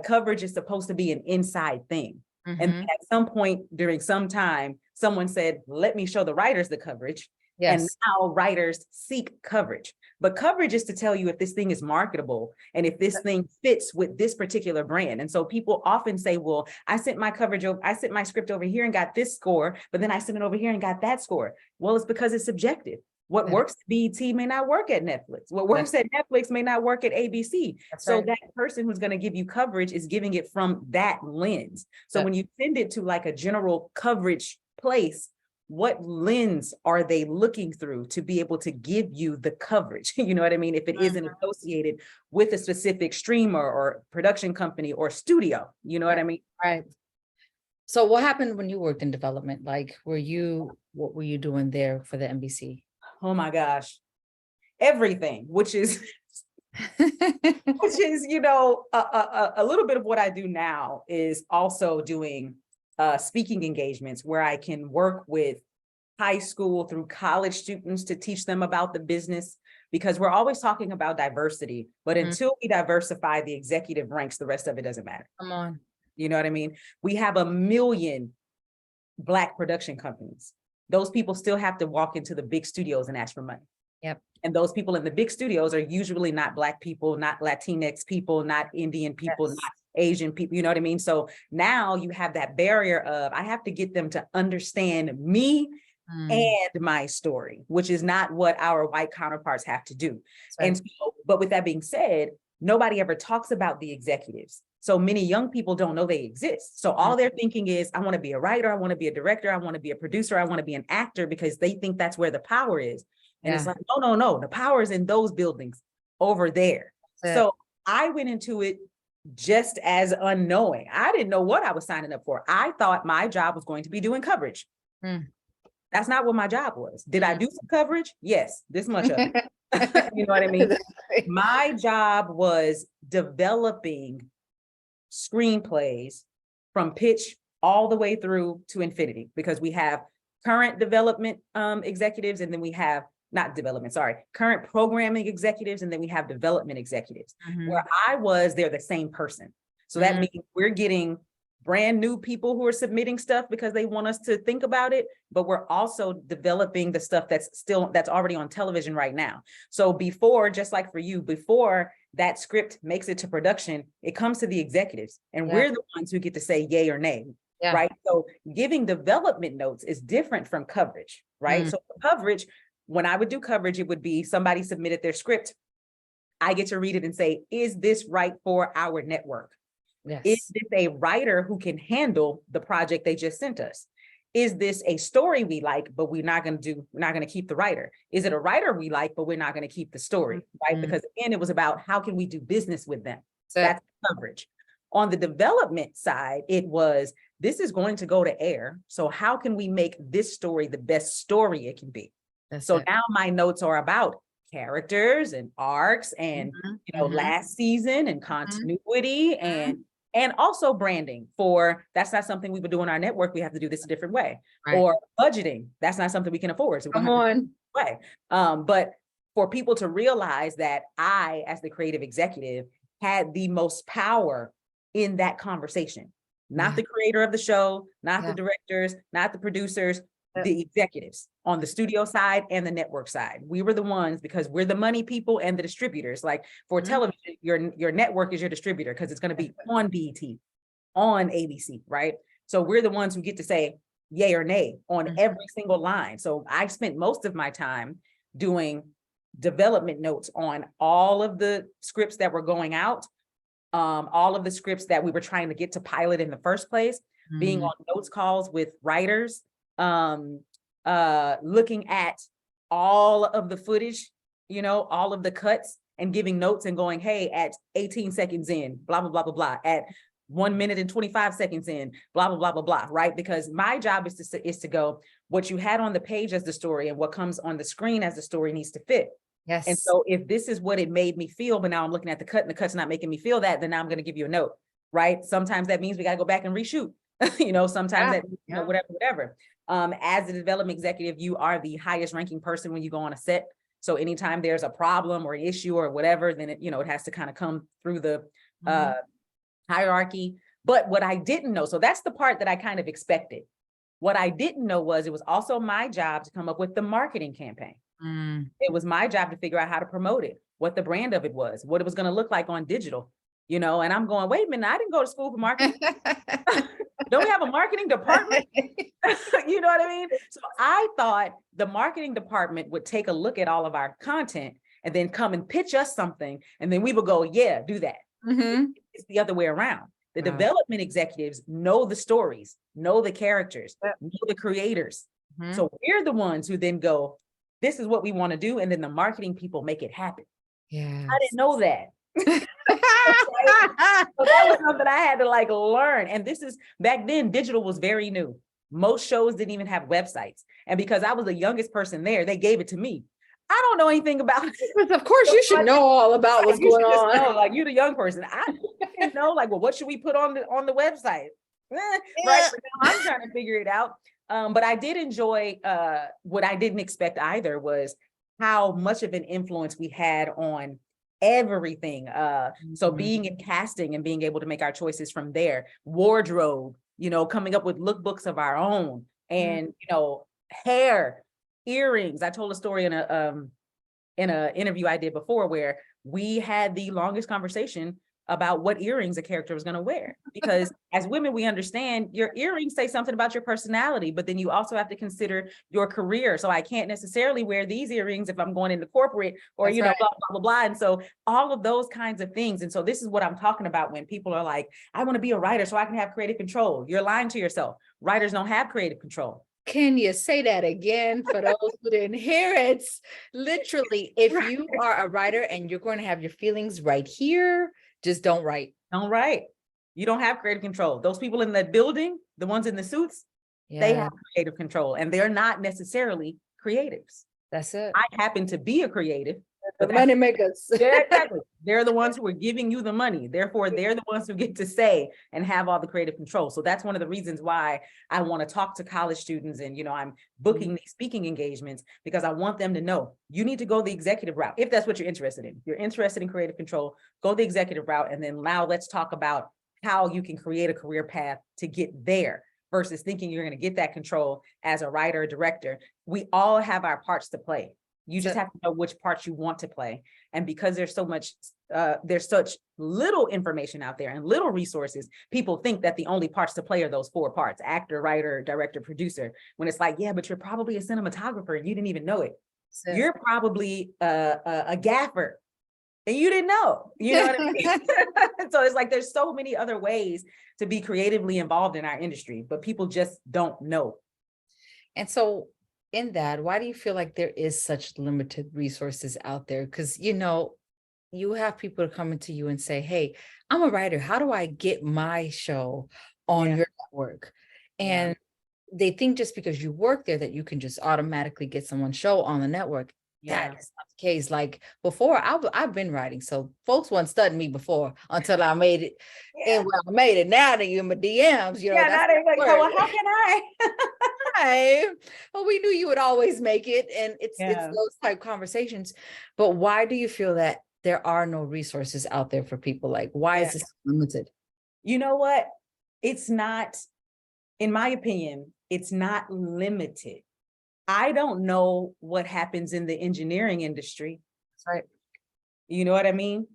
Coverage is supposed to be an inside thing. And at some point during some time, someone said, let me show the writers the coverage. Yes. And now writers seek coverage. But coverage is to tell you if this thing is marketable and if this thing fits with this particular brand. And so people often say, well, I sent my script over here and got this score, but then I sent it over here and got that score. Well, it's because it's subjective. What works at BET may not work at Netflix. What works at Netflix may not work at ABC. So that person who's going to give you coverage is giving it from that lens. So when you send it to like a general coverage place, what lens are they looking through to be able to give you the coverage? You know what I mean? If it isn't associated with a specific streamer or production company or studio, you know what I mean? Right. So what happened when you worked in development? Like, what were you doing there for the NBC? Oh my gosh, everything, which is, a little bit of what I do now is also doing speaking engagements where I can work with high school through college students to teach them about the business, because we're always talking about diversity, but until we diversify the executive ranks, the rest of it doesn't matter. Come on. You know what I mean? We have 1 million Black production companies. Those people still have to walk into the big studios and ask for money. Yep. And those people in the big studios are usually not Black people, not Latinx people, not Indian people, not Asian people, you know what I mean? So now you have that barrier of, I have to get them to understand me and my story, which is not what our white counterparts have to do. And so, but with that being said, nobody ever talks about the executives. So many young people don't know they exist. So all they're thinking is, I want to be a writer, I want to be a director, I want to be a producer, I want to be an actor, because they think that's where the power is. And it's like, no, the power is in those buildings over there. So I went into it just as unknowing. I didn't know what I was signing up for. I thought my job was going to be doing coverage. That's not what my job was. Did I do some coverage? Yes, this much of it. You know what I mean? My job was developing screenplays from pitch all the way through to infinity, because we have current development executives, and then we have current programming executives, and then we have development executives. Where they're the same person. So that means we're getting brand new people who are submitting stuff because they want us to think about it, but we're also developing the stuff that's already on television right now. So before, just like for you, before that script makes it to production, it comes to the executives, and we're the ones who get to say yay or nay. Right. So giving development notes is different from coverage, right? So coverage, when I would do coverage, it would be somebody submitted their script. I get to read it and say, is this right for our network? Is this a writer who can handle the project they just sent us? is this a story we like, but we're not going to keep the writer? Is it a writer we like, but we're not going to keep the story, right? Because again, it was about how can we do business with them? That's coverage. On the development side, it was, this is going to go to air. So how can we make this story the best story it can be? So now my notes are about characters and arcs and, last season and continuity and also branding for, that's not something we would do in our network. We have to do this a different way. Right. Or budgeting. That's not something we can afford. So come on. Way. But for people to realize that I, as the creative executive, had the most power in that conversation, not the creator of the show, not the directors, not the producers, the executives on the studio side and the network side. We were the ones, because we're the money people and the distributors. Like for television, your network is your distributor because it's going to be on BET, on ABC, right? So we're the ones who get to say yay or nay on every single line. So I spent most of my time doing development notes on all of the scripts that were going out, all of the scripts that we were trying to get to pilot in the first place, being on notes calls with writers, looking at all of the footage, all of the cuts and giving notes and going, hey, at 18 seconds in, blah, blah, blah, blah, blah, at 1 minute and 25 seconds in, blah, blah, blah, blah, blah, right? Because my job is to go, what you had on the page as the story and what comes on the screen as the story needs to fit. Yes. And so if this is what it made me feel, but now I'm looking at the cut and the cut's not making me feel that, then now I'm going to give you a note, right? Sometimes that means we got to go back and reshoot, sometimes that, whatever. As a development executive, you are the highest ranking person when you go on a set. So anytime there's a problem or an issue or whatever, then it has to kind of come through the hierarchy. But what I didn't know, so that's the part that I kind of expected. What I didn't know was it was also my job to come up with the marketing campaign. It was my job to figure out how to promote it, what the brand of it was, what it was going to look like on digital, and I'm going, wait a minute, I didn't go to school for marketing. Don't we have a marketing department? You know what I mean? So I thought the marketing department would take a look at all of our content and then come and pitch us something. And then we would go, yeah, do that. It's the other way around. The development executives know the stories, know the characters, know the creators. So we're the ones who then go, this is what we want to do. And then the marketing people make it happen. Yeah, I didn't know that. So that was something I had to learn. And this is, back then, digital was very new. Most shows didn't even have websites. And because I was the youngest person there, they gave it to me. I don't know anything about it. Of course, you should know all about what's going on. You're the young person. I didn't know, well, what should we put on the website? Right. But now I'm trying to figure it out. But I did enjoy, what I didn't expect either was how much of an influence we had on everything. So being in casting and being able to make our choices from there, wardrobe, coming up with lookbooks of our own, and hair, earrings. I told a story in a interview I did before where we had the longest conversation about what earrings a character was going to wear, because as women, we understand your earrings say something about your personality, but then you also have to consider your career. So I can't necessarily wear these earrings if I'm going into corporate or, blah, blah, blah, blah. And so all of those kinds of things. And so this is what I'm talking about when people are like, I want to be a writer so I can have creative control. You're lying to yourself. Writers don't have creative control. Can you say that again for those who didn't hear it? Literally, if you are a writer and you're going to have your feelings right here, just don't write. Don't write. You don't have creative control. Those people in the building, the ones in the suits, they have creative control, and they're not necessarily creatives. That's it. I happen to be a creative. The money makers. Exactly. They're the ones who are giving you the money. Therefore, they're the ones who get to say and have all the creative control. So that's one of the reasons why I want to talk to college students, and I'm booking these speaking engagements, because I want them to know you need to go the executive route. If that's what you're interested in, you're interested in creative control, go the executive route. And then now let's talk about how you can create a career path to get there, versus thinking you're going to get that control as a writer or director. We all have our parts to play. You just have to know which parts you want to play. And because there's such little information out there and little resources, people think that the only parts to play are those 4 parts: actor, writer, director, producer. When it's like, yeah, but you're probably a cinematographer and you didn't even know it. So you're probably a gaffer and you didn't know, you know what I mean? So it's like, there's so many other ways to be creatively involved in our industry, but people just don't know. And so in that, why do you feel like there is such limited resources out there? Because, you have people coming to you and say, hey, I'm a writer. How do I get my show on Yeah. your network? Yeah. And they think just because you work there that you can just automatically get someone's show on the network. Yeah. That is not the case. Like before, I've been writing, so folks weren't studying me before until I made it. Yeah. And when I made it, now they in my DMs, Yeah, that's now they're like, the oh, word. well, how can I? Hey, well, we knew you would always make it, and it's Yeah. those type conversations. But why do you feel that there are no resources out there for people? Like, why Yeah. is this limited? You know what? It's not, in my opinion, it's not limited. I don't know what happens in the engineering industry. That's right. You know what I mean?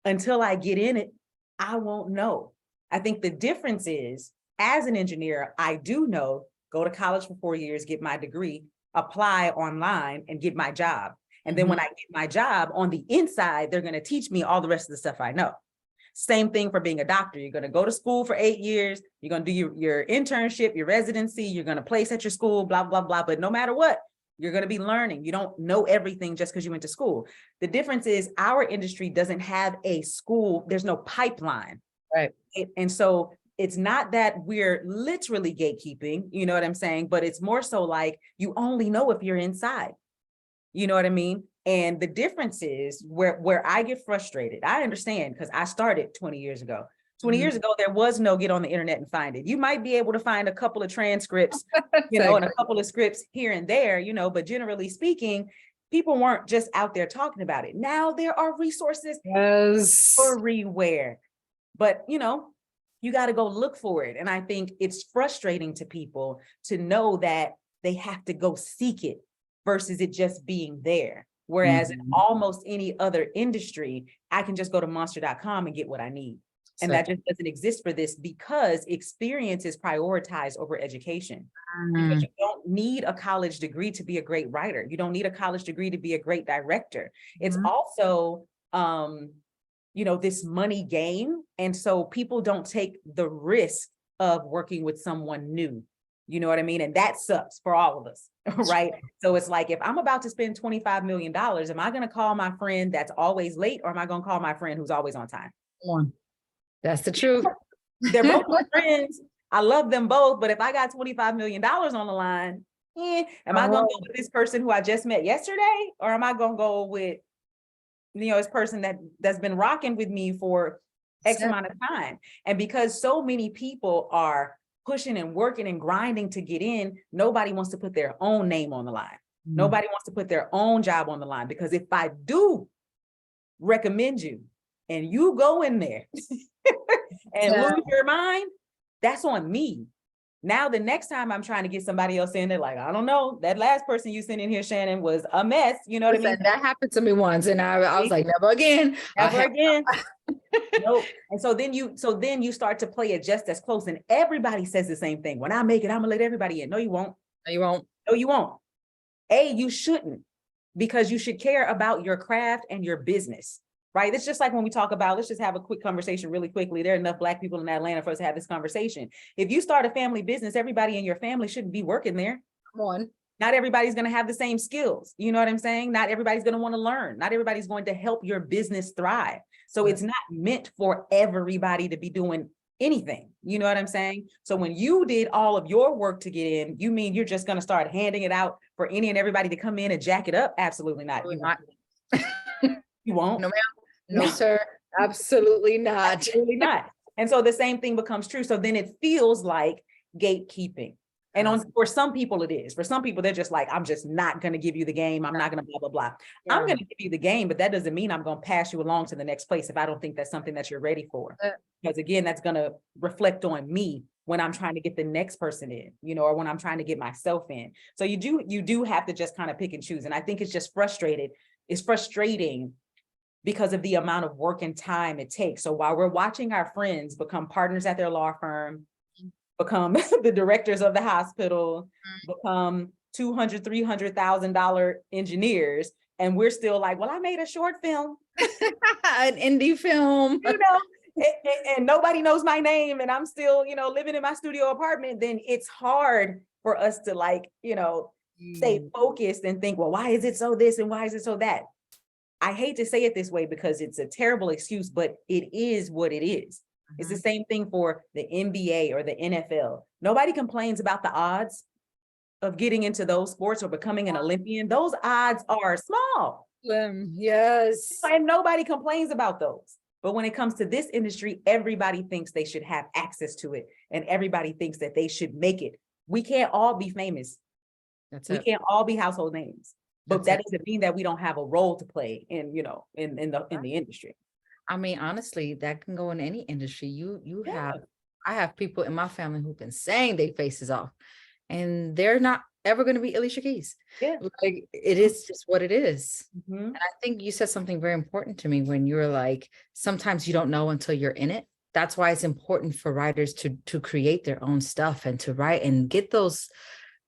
Until I get in it, I won't know. I think the difference is, as an engineer, I do know, go to college for 4 years, get my degree, apply online and get my job. And then when I get my job on the inside, they're going to teach me all the rest of the stuff I know. Same thing for being a doctor. You're going to go to school for 8 years. You're going to do your internship, your residency. You're going to place at your school, blah, blah, blah. But no matter what, you're going to be learning. You don't know everything just because you went to school. The difference is our industry doesn't have a school. There's no pipeline. Right. And so it's not that we're literally gatekeeping, you know what I'm saying? But it's more so like you only know if you're inside. You know what I mean? And the difference is where I get frustrated. I understand because I started 20 years ago. 20 years ago, there was no get on the internet and find it. You might be able to find a couple of transcripts, and a couple of scripts here and there, but generally speaking, people weren't just out there talking about it. Now there are resources everywhere, but you got to go look for it. And I think it's frustrating to people to know that they have to go seek it versus it just being there. Whereas in almost any other industry, I can just go to monster.com and get what I need. And that just doesn't exist for this because experience is prioritized over education. Because you don't need a college degree to be a great writer. You don't need a college degree to be a great director. It's also, this money game. And so people don't take the risk of working with someone new. You know what I mean? And that sucks for all of us, right? So it's like, if I'm about to spend $25 million, am I going to call my friend that's always late, or am I going to call my friend who's always on time? That's the truth. They're both my friends. I love them both. But if I got $25 million on the line, am I going to go with this person who I just met yesterday? Or am I going to go with, this person that's been rocking with me for X amount of time? And because so many people are pushing and working and grinding to get in, nobody wants to put their own name on the line. Nobody wants to put their own job on the line, because if I do recommend you and you go in there and lose your mind, that's on me. Now, the next time I'm trying to get somebody else in, they're like, I don't know, that last person you sent in here, Shannan, was a mess. You know what I mean? That happened to me once, and I was like, never again. Never again. Nope. And so then you start to play it just as close, and everybody says the same thing. When I make it, I'm gonna let everybody in. No, you won't. No, you won't. No, you won't. You shouldn't, because you should care about your craft and your business. Right? It's just like when we talk about, let's just have a quick conversation really quickly. There are enough Black people in Atlanta for us to have this conversation. If you start a family business, everybody in your family shouldn't be working there. Come on. Not everybody's going to have the same skills. You know what I'm saying? Not everybody's going to want to learn. Not everybody's going to help your business thrive. So it's not meant for everybody to be doing anything. You know what I'm saying? So when you did all of your work to get in, you mean you're just going to start handing it out for any and everybody to come in and jack it up? Absolutely not. You won't. No, ma'am. No, sir. Absolutely not. Absolutely not. And so the same thing becomes true. So then it feels like gatekeeping. And for some people it is. For some people, they're just like, I'm just not going to give you the game. I'm not going to blah, blah, blah. Yeah. I'm going to give you the game, but that doesn't mean I'm going to pass you along to the next place if I don't think that's something that you're ready for. Because again, that's going to reflect on me when I'm trying to get the next person in, or when I'm trying to get myself in. So you do have to just kind of pick and choose. And I think it's just frustrating because of the amount of work and time it takes. So while we're watching our friends become partners at their law firm, become the directors of the hospital, become $200,000, $300,000 engineers, and we're still like, well, I made a short film, an indie film, and nobody knows my name, and I'm still, living in my studio apartment. Then it's hard for us to like, stay focused and think, well, why is it so this and why is it so that? I hate to say it this way because it's a terrible excuse, but it is what it is. It's the same thing for the NBA or the NFL. Nobody complains about the odds of getting into those sports or becoming an Olympian. Those odds are small. Yes. And nobody complains about those. But when it comes to this industry, everybody thinks they should have access to it. And everybody thinks that they should make it. We can't all be famous. We can't all be household names. But that doesn't mean that we don't have a role to play in, in the industry. I mean, honestly, that can go in any industry. I have people in my family who've been saying their faces off, and they're not ever going to be Alicia Keys. Yeah. Like, it is just what it is. Mm-hmm. And I think you said something very important to me when you're like, sometimes you don't know until you're in it. That's why it's important for writers to create their own stuff and to write and get those,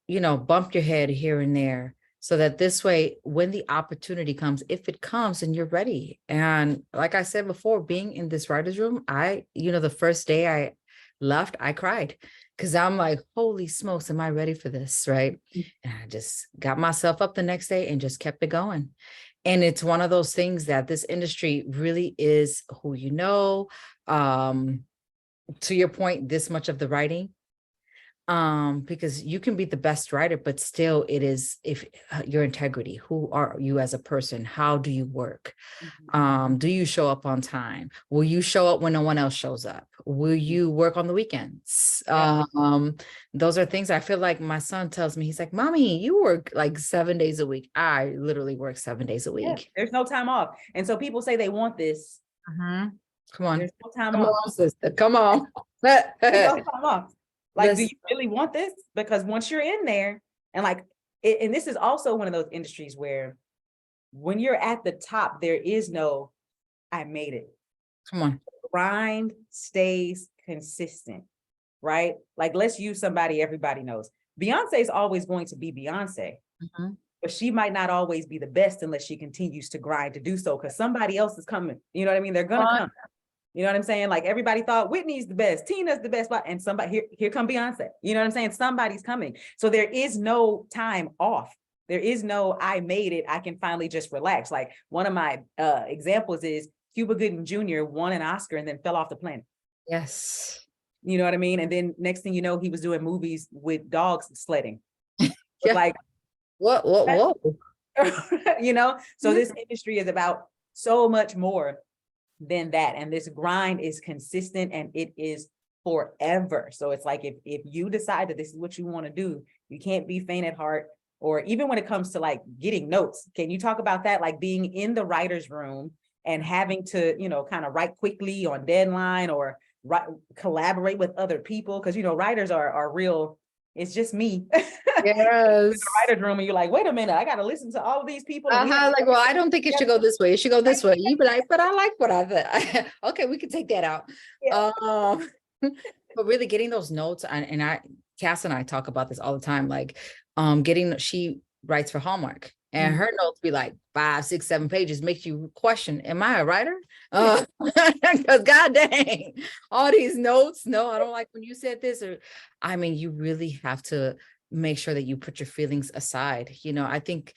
bump your head here and there. So that this way, when the opportunity comes, if it comes, and you're ready. And like I said before, being in this writer's room, the first day I left, I cried because I'm like, holy smokes, am I ready for this? Right. And I just got myself up the next day and just kept it going. And it's one of those things that this industry really is who you know. To your point, this much of the writing. Because you can be the best writer, but still it is your integrity. Who are you as a person? How do you work? Do you show up on time? Will you show up when no one else shows up? Will you work on the weekends? Those are things I feel like my son tells me. He's like, Mommy, you work like 7 days a week. I literally work 7 days a week. Yeah, there's no time off. And so people say they want this. Come on. There's no time Come off. on, sister. Come on. There's no time off. Like, Listen. do you really want this? Because once you're in there and and this is also one of those industries where when you're at the top, there is no, I made it. Come on. Grind stays consistent, right? Like, let's use somebody everybody knows. Beyonce is always going to be Beyonce, but she might not always be the best unless she continues to grind to do so, because somebody else is coming. You know what I mean? They're going to come. You know what I'm saying? Like, everybody thought Whitney's the best, Tina's the best, and somebody here come Beyonce. You know what I'm saying? Somebody's coming. So there is no time off. There is no, I made it, I can finally just relax. Like, one of my examples is Cuba Gooding Jr. won an Oscar and then fell off the planet. Yes. You know what I mean? And then next thing you know, he was doing movies with dogs sledding. Yeah. Like, what? So this industry is about so much more than that. And this grind is consistent and it is forever. So it's like, if you decide that this is what you want to do, you can't be faint at heart. Or even when it comes to like getting notes, can you talk about that? Like, being in the writer's room and having to, kind of write quickly on deadline or collaborate with other people. Cause writers are real. It's just me. Yes. In the writer's room, and you're like, wait a minute, I got to listen to all of these people. Like, well, I don't think it should go this way. It should go this way. You be like, but I like what I thought. Okay, we can take that out. Yeah. But really getting those notes, and Cass and I talk about this all the time. Like, she writes for Hallmark, and her notes be like 5, 6, 7 pages, makes you question, am I a writer? Because God dang, all these notes. No, I don't like when you said this. Or, I mean, you really have to make sure that you put your feelings aside. I think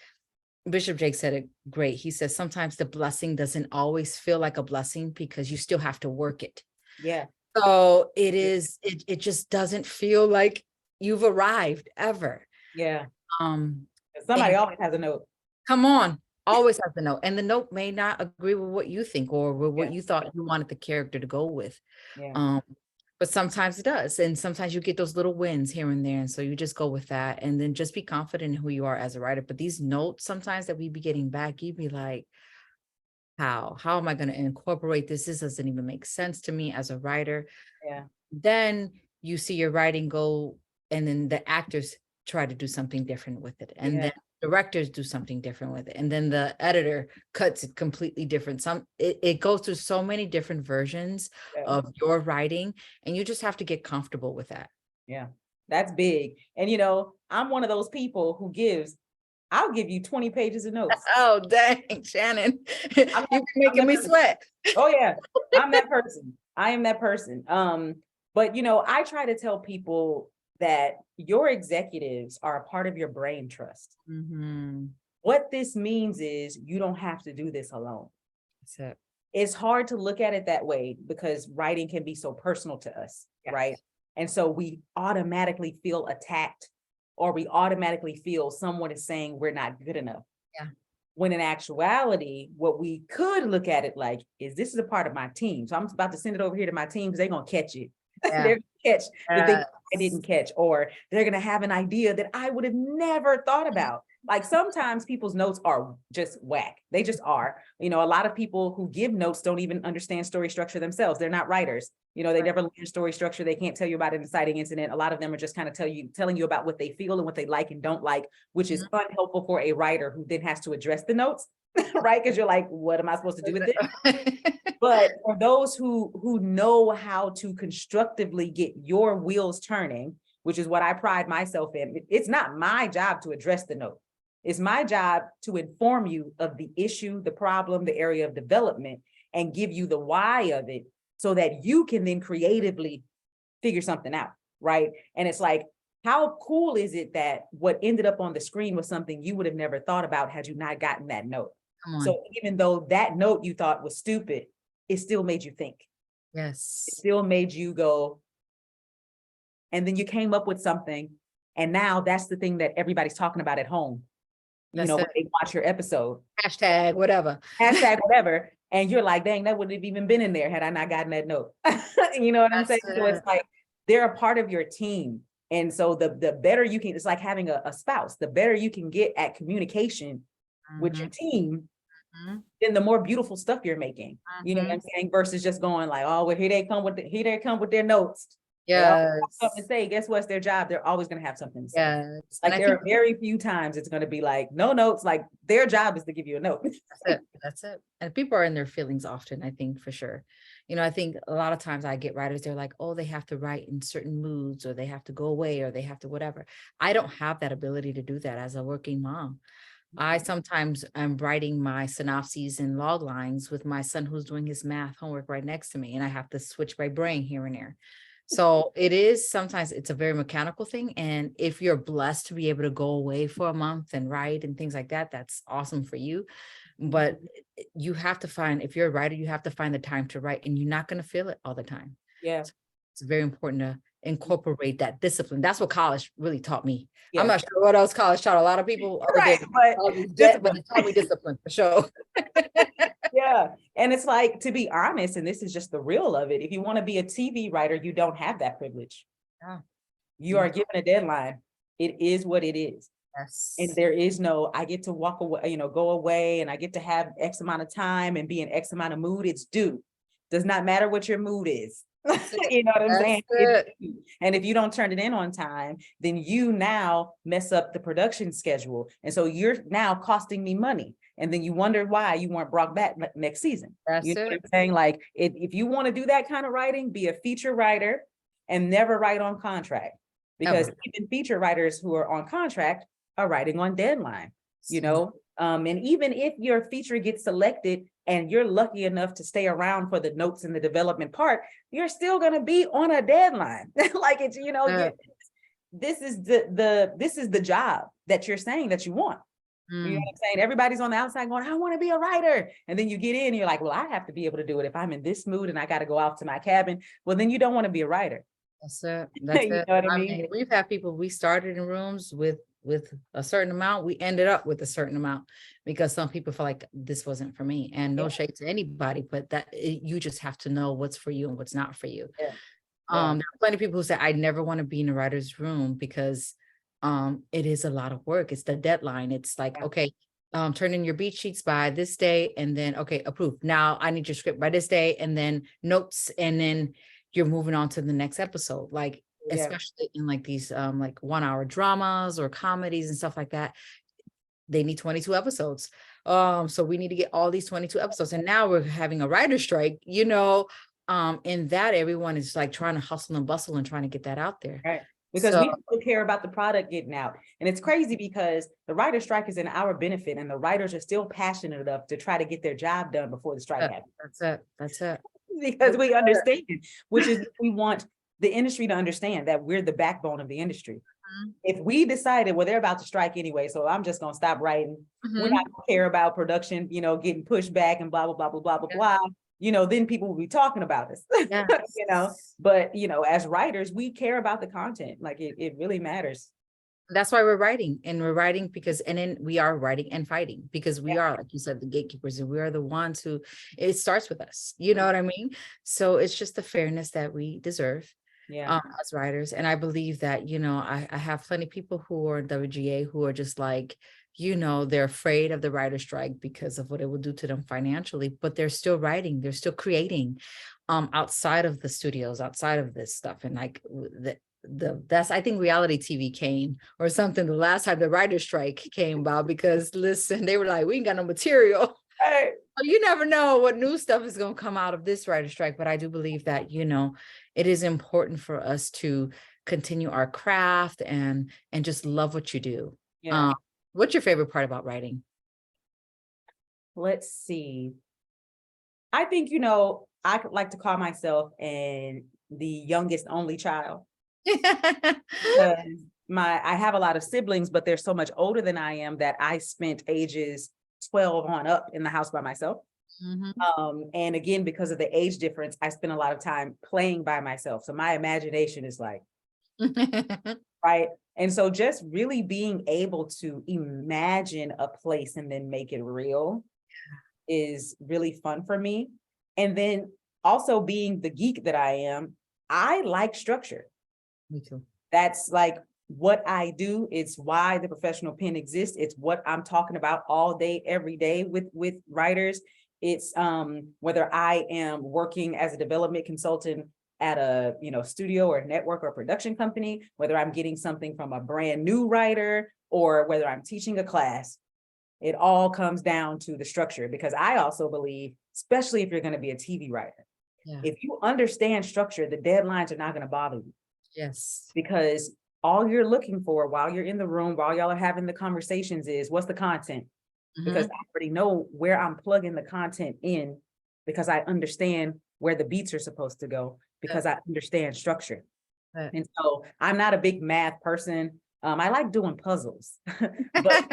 Bishop Jake said it great. He says sometimes the blessing doesn't always feel like a blessing because you still have to work it. Yeah. So it just doesn't feel like you've arrived ever. Yeah. Somebody always has a note. Come on. Always has a note. And the note may not agree with what you think or with what you thought you wanted the character to go with. Yeah. But sometimes it does. And sometimes you get those little wins here and there. And so you just go with that and then just be confident in who you are as a writer. But these notes sometimes that we be getting back, you'd be like, how am I going to incorporate this? This doesn't even make sense to me as a writer. Yeah. Then you see your writing go, and then the actors try to do something different with it. And then directors do something different with it. And then the editor cuts it completely different. It goes through so many different versions of your writing, and you just have to get comfortable with that. Yeah, that's big. And, I'm one of those people who I'll give you 20 pages of notes. Oh, dang, Shannan. You're making me sweat. Oh, yeah. I'm that person. I am that person. But, I try to tell people that your executives are a part of your brain trust. Mm-hmm. What this means is you don't have to do this alone. That's it. It's hard to look at it that way because writing can be so personal to us, Yes. right? And so we automatically feel attacked, or we automatically feel someone is saying we're not good enough. Yeah. When in actuality, what we could look at it like is, this is a part of my team. So I'm about to send it over here to my team because they're going to catch it. Yeah. They're going to catch the thing Yes. I didn't catch, or they're going to have an idea that I would have never thought about. Like sometimes people's notes are just whack. They just are. You know, a lot of people who give notes don't even understand story structure themselves. They're not writers. You know, they never learn story structure. They can't tell you about an inciting incident. A lot of them are just kind of telling you about what they feel and what they like and don't like, which is unhelpful for a writer who then has to address the notes, right? Because you're like, what am I supposed to do with this? But for those who know how to constructively get your wheels turning, which is what I pride myself in, it's not my job to address the note. It's my job to inform you of the issue, the problem, the area of development, and give you the why of it so that you can then creatively figure something out, right? And it's like, how cool is it that what ended up on the screen was something you would have never thought about had you not gotten that note? Come on. So even though that note you thought was stupid, it still made you think. Yes. It still made you go, and then you came up with something, and now that's the thing that everybody's talking about at home. You know, when they watch your episode. Hashtag whatever. Hashtag whatever. And you're like, dang, that wouldn't have even been in there had I not gotten that note. You know what I'm saying? So it's like, they're a part of your team. And so the better you can, it's like having a spouse, the better you can get at communication with your team, then the more beautiful stuff you're making. You know what I'm saying? Versus just going like, oh, well, here they come with their notes. Yes. Something to say. Guess what's their job? They're always going to have something to say. Yes. Like there are very few times it's going to be like no notes. Like their job is to give you a note. That's it. And people are in their feelings often, I think, for sure. You know, I think a lot of times I get writers, they're like, oh, they have to write in certain moods, or they have to go away, or they have to whatever. I don't have that ability to do that as a working mom. I sometimes am writing my synopses and log lines with my son who's doing his math homework right next to me, and I have to switch my brain here and there. So it is, sometimes it's a very mechanical thing. And if you're blessed to be able to go away for a month and write and things like that, that's awesome for you. But you have to find, if you're a writer, you have to find the time to write, and you're not going to feel it all the time. Yeah. So it's very important to incorporate that discipline. That's what college really taught me. Yeah. I'm not sure what else college taught a lot of people. Right, but it taught me discipline for sure. Yeah. And it's like, to be honest, and this is just the real of it, if you want to be a TV writer, you don't have that privilege. Yeah. You are given a deadline. It is what it is. Yes. And there is no, I get to walk away, you know, go away, and I get to have X amount of time and be in X amount of mood. It's due. Does not matter what your mood is. You know what I'm saying? And if you don't turn it in on time, then you now mess up the production schedule. And so you're now costing me money. And then you wonder why you weren't brought back next season. You know what I'm saying? Like, if you want to do that kind of writing, be a feature writer and never write on contract. Because even feature writers who are on contract are writing on deadline, you know? And even if your feature gets selected and you're lucky enough to stay around for the notes and the development part, you're still going to be on a deadline. Like it's, you know, this is the job that you're saying that you want. You know what I'm saying? Everybody's on the outside going, I want to be a writer. And then you get in and you're like, well, I have to be able to do it if I'm in this mood and I got to go out to my cabin. Well, then you don't want to be a writer. That's it. That's You it. know what I mean? We've had people, we started in rooms with a certain amount, we ended up with a certain amount because some people feel like this wasn't for me, and no shade to anybody, but you just have to know what's for you and what's not for you. There are plenty of people who say, I never want to be in a writer's room because it is a lot of work. It's the deadline. It's like, okay, turn in your beat sheets by this day, and then, okay, approved. Now I need your script by this day, and then notes, and then you're moving on to the next episode. Like, especially in like these like 1 hour dramas or comedies and stuff like that, they need 22 episodes. So we need to get all these 22 episodes. And now we're having a writer's strike, you know, in that everyone is like trying to hustle and bustle and trying to get that out there. Right. Because we don't care about the product getting out. And it's crazy because the writer's strike is in our benefit, and the writers are still passionate enough to try to get their job done before the strike happens. That's it. Because we understand, which is we want the industry to understand that we're the backbone of the industry. if we decided, well, they're about to strike anyway, so I'm just gonna stop writing. We're not gonna care about production, getting pushed back and blah, blah, blah, blah, blah, blah, blah. Then people will be talking about us, Yes. but, as writers, we care about the content. Like it really matters. That's why we're writing, and we're writing because, and then we are writing and fighting because we are, like you said, the gatekeepers, and we are the ones who, it starts with us, you know what I mean? So it's just the fairness that we deserve as writers. And I believe that, I have plenty of people who are in WGA who are just like, they're afraid of the writer strike because of what it will do to them financially, but they're still writing, they're still creating outside of the studios, outside of this stuff. And like that's, I think reality TV came or something the last time the writer's strike came about, because listen, they were like, we ain't got no material. Right. You never know what new stuff is going to come out of this writer's strike. But I do believe that, it is important for us to continue our craft and just love what you do. What's your favorite part about writing? Let's see. I think, I could like to call myself the youngest only child. Because I have a lot of siblings, but they're so much older than I am that I spent ages 12 on up in the house by myself. And again, because of the age difference, I spent a lot of time playing by myself. So my imagination is like, right. And so just really being able to imagine a place and then make it real is really fun for me. And then also being the geek that I am, I like structure. Me too. That's like what I do. It's why the professional pen exists. It's what I'm talking about all day, every day with writers. It's whether I am working as a development consultant at a studio or network or production company, whether I'm getting something from a brand new writer or whether I'm teaching a class, it all comes down to the structure. Because I also believe, especially if you're going to be a TV writer, if you understand structure, the deadlines are not going to bother you. Yes. Because all you're looking for while you're in the room, while y'all are having the conversations is, what's the content? Because I already know where I'm plugging the content in, because I understand where the beats are supposed to go, because I understand structure. And so I'm not a big math person. I like doing puzzles, but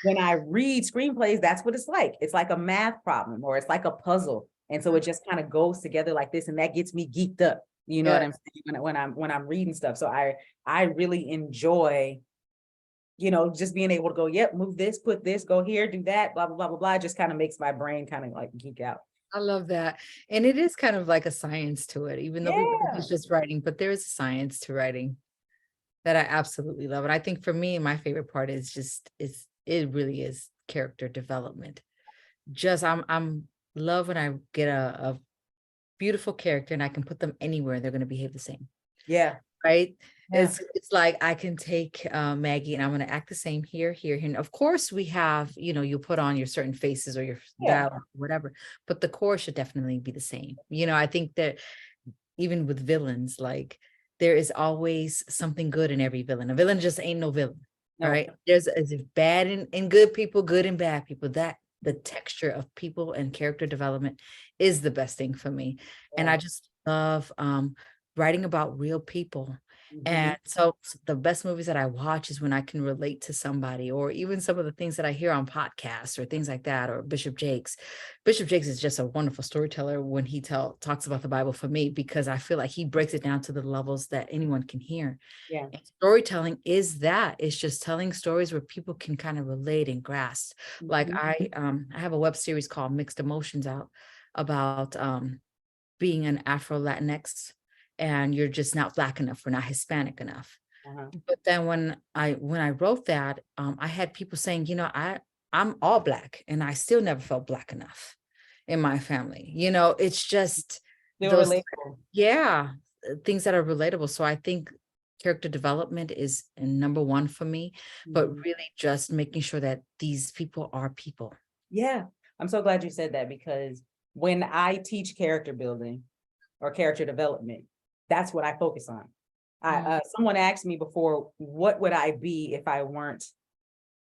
when I read screenplays, that's what it's like. It's like a math problem, or it's like a puzzle. And so it just kind of goes together like this, and that gets me geeked up. You know what I'm saying? When I'm reading stuff. So I really enjoy, just being able to go, yep, move this, put this, go here, do that, blah, blah, blah, blah, blah. It just kind of makes my brain kind of like geek out. I love that. And it is kind of like a science to it, even though people think it's just writing, but there is a science to writing that I absolutely love. And I think for me, my favorite part is it really is character development. Just I'm love when I get a beautiful character and I can put them anywhere and they're going to behave the same. Yeah. Right. Yeah. It's like I can take Maggie and I'm going to act the same here. And of course we have, you put on your certain faces or your dialogue, whatever, but the core should definitely be the same. I think that even with villains, like there is always something good in every villain. A villain just ain't no villain. No. Right. There's bad and good people, good and bad people. That the texture of people and character development is the best thing for me. Yeah. And I just love writing about real people. And so the best movies that I watch is when I can relate to somebody, or even some of the things that I hear on podcasts or things like that, or Bishop Jakes. Bishop Jakes is just a wonderful storyteller when he talks about the Bible for me, because I feel like he breaks it down to the levels that anyone can hear. Yeah. And storytelling is that. It's just telling stories where people can kind of relate and grasp. Like I have a web series called Mixed Emotions out about being an Afro Latinx, and you're just not Black enough or not Hispanic enough. But then when I wrote that, I had people saying, I'm all Black and I still never felt Black enough in my family. It's just those, things that are relatable. So I think character development is number one for me, but really just making sure that these people are people. Yeah, I'm so glad you said that, because when I teach character building or character development, that's what I focus on. Someone asked me before, what would I be if I weren't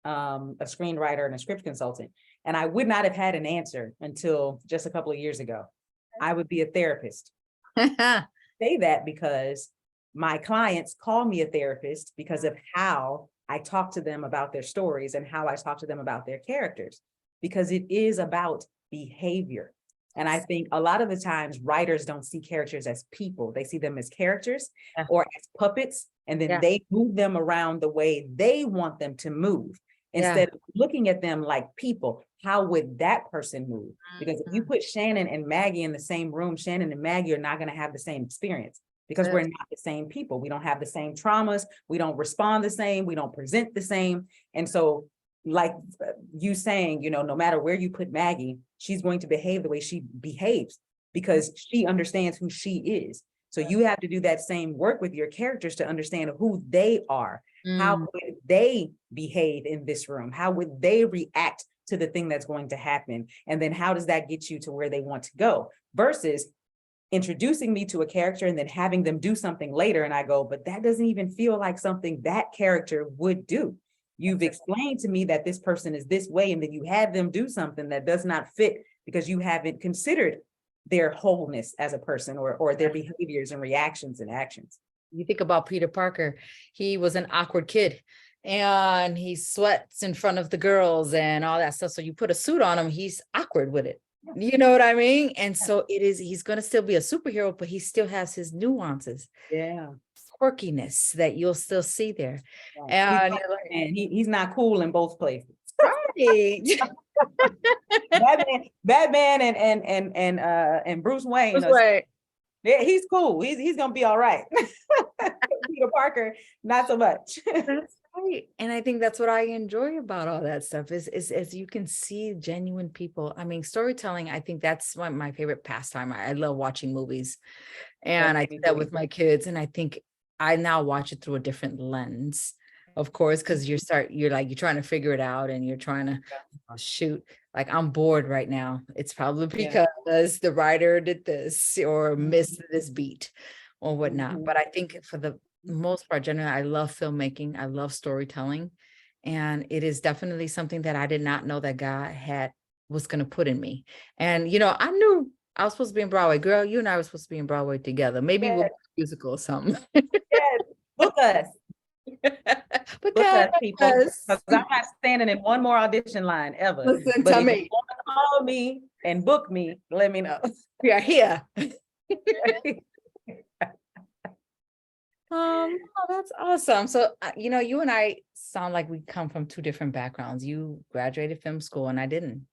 a screenwriter and a script consultant? And I would not have had an answer until just a couple of years ago. I would be a therapist. Say that because my clients call me a therapist because of how I talk to them about their stories and how I talk to them about their characters, because it is about behavior. And I think a lot of the times writers don't see characters as people. They see them as characters or as puppets, and then they move them around the way they want them to move. Instead of looking at them like people, how would that person move? Because if you put Shannan and Maggie in the same room, Shannan and Maggie are not going to have the same experience, because we're not the same people. We don't have the same traumas. We don't respond the same. We don't present the same. And so, like you saying, you know, no matter where you put Maggie, she's going to behave the way she behaves because she understands who she is. So you have to do that same work with your characters to understand who they are. How would they behave in this room? How would they react to the thing that's going to happen? And then how does that get you to where they want to go? Versus introducing me to a character and then having them do something later. And I go, but that doesn't even feel like something that character would do. You've explained to me that this person is this way, and then you have them do something that does not fit because you haven't considered their wholeness as a person or their behaviors and reactions and actions. You think about Peter Parker, he was an awkward kid and he sweats in front of the girls and all that stuff. So you put a suit on him, he's awkward with it. You know what I mean? And so he's going to still be a superhero, but he still has his nuances. Quirkiness that you'll still see there. And he's not cool in both places. Right. Batman and Bruce Wayne. Yeah, he's cool. He's gonna be all right. Peter Parker, not so much. That's right. And I think that's what I enjoy about all that stuff is as you can see genuine people. I mean, storytelling, I think that's my favorite pastime. I love watching movies. And I do that with my kids. And I think I now watch it through a different lens, of course, because you're trying to figure it out and you're trying to shoot. Like I'm bored right now. It's probably because the writer did this or missed this beat or whatnot. But I think for the most part, generally, I love filmmaking. I love storytelling. And it is definitely something that I did not know that God was going to put in me. And, you know, I knew I was supposed to be in Broadway. Girl, you and I were supposed to be in Broadway together. Maybe we'll do a musical or something. Book us. Book us, people. Because I'm not standing in one more audition line ever. Listen but to if me. you want to call me and book me, let me know. We are here. Oh, that's awesome. So, you know, you and I sound like we come from two different backgrounds. You graduated film school and I didn't.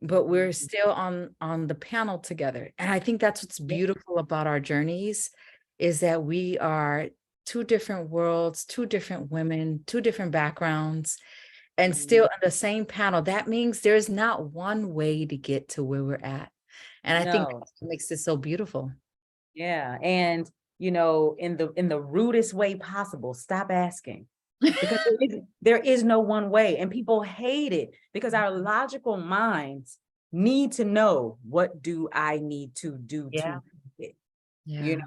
But we're still on the panel together. And I think that's what's beautiful about our journeys is that we are two different worlds, two different women, two different backgrounds, and still in the same panel. That means there's not one way to get to where we're at. And I think that's what makes it so beautiful. Yeah. And, you know, in the rudest way possible, stop asking. Because there is no one way, and people hate it because our logical minds need to know, what do I need to do to it? You know,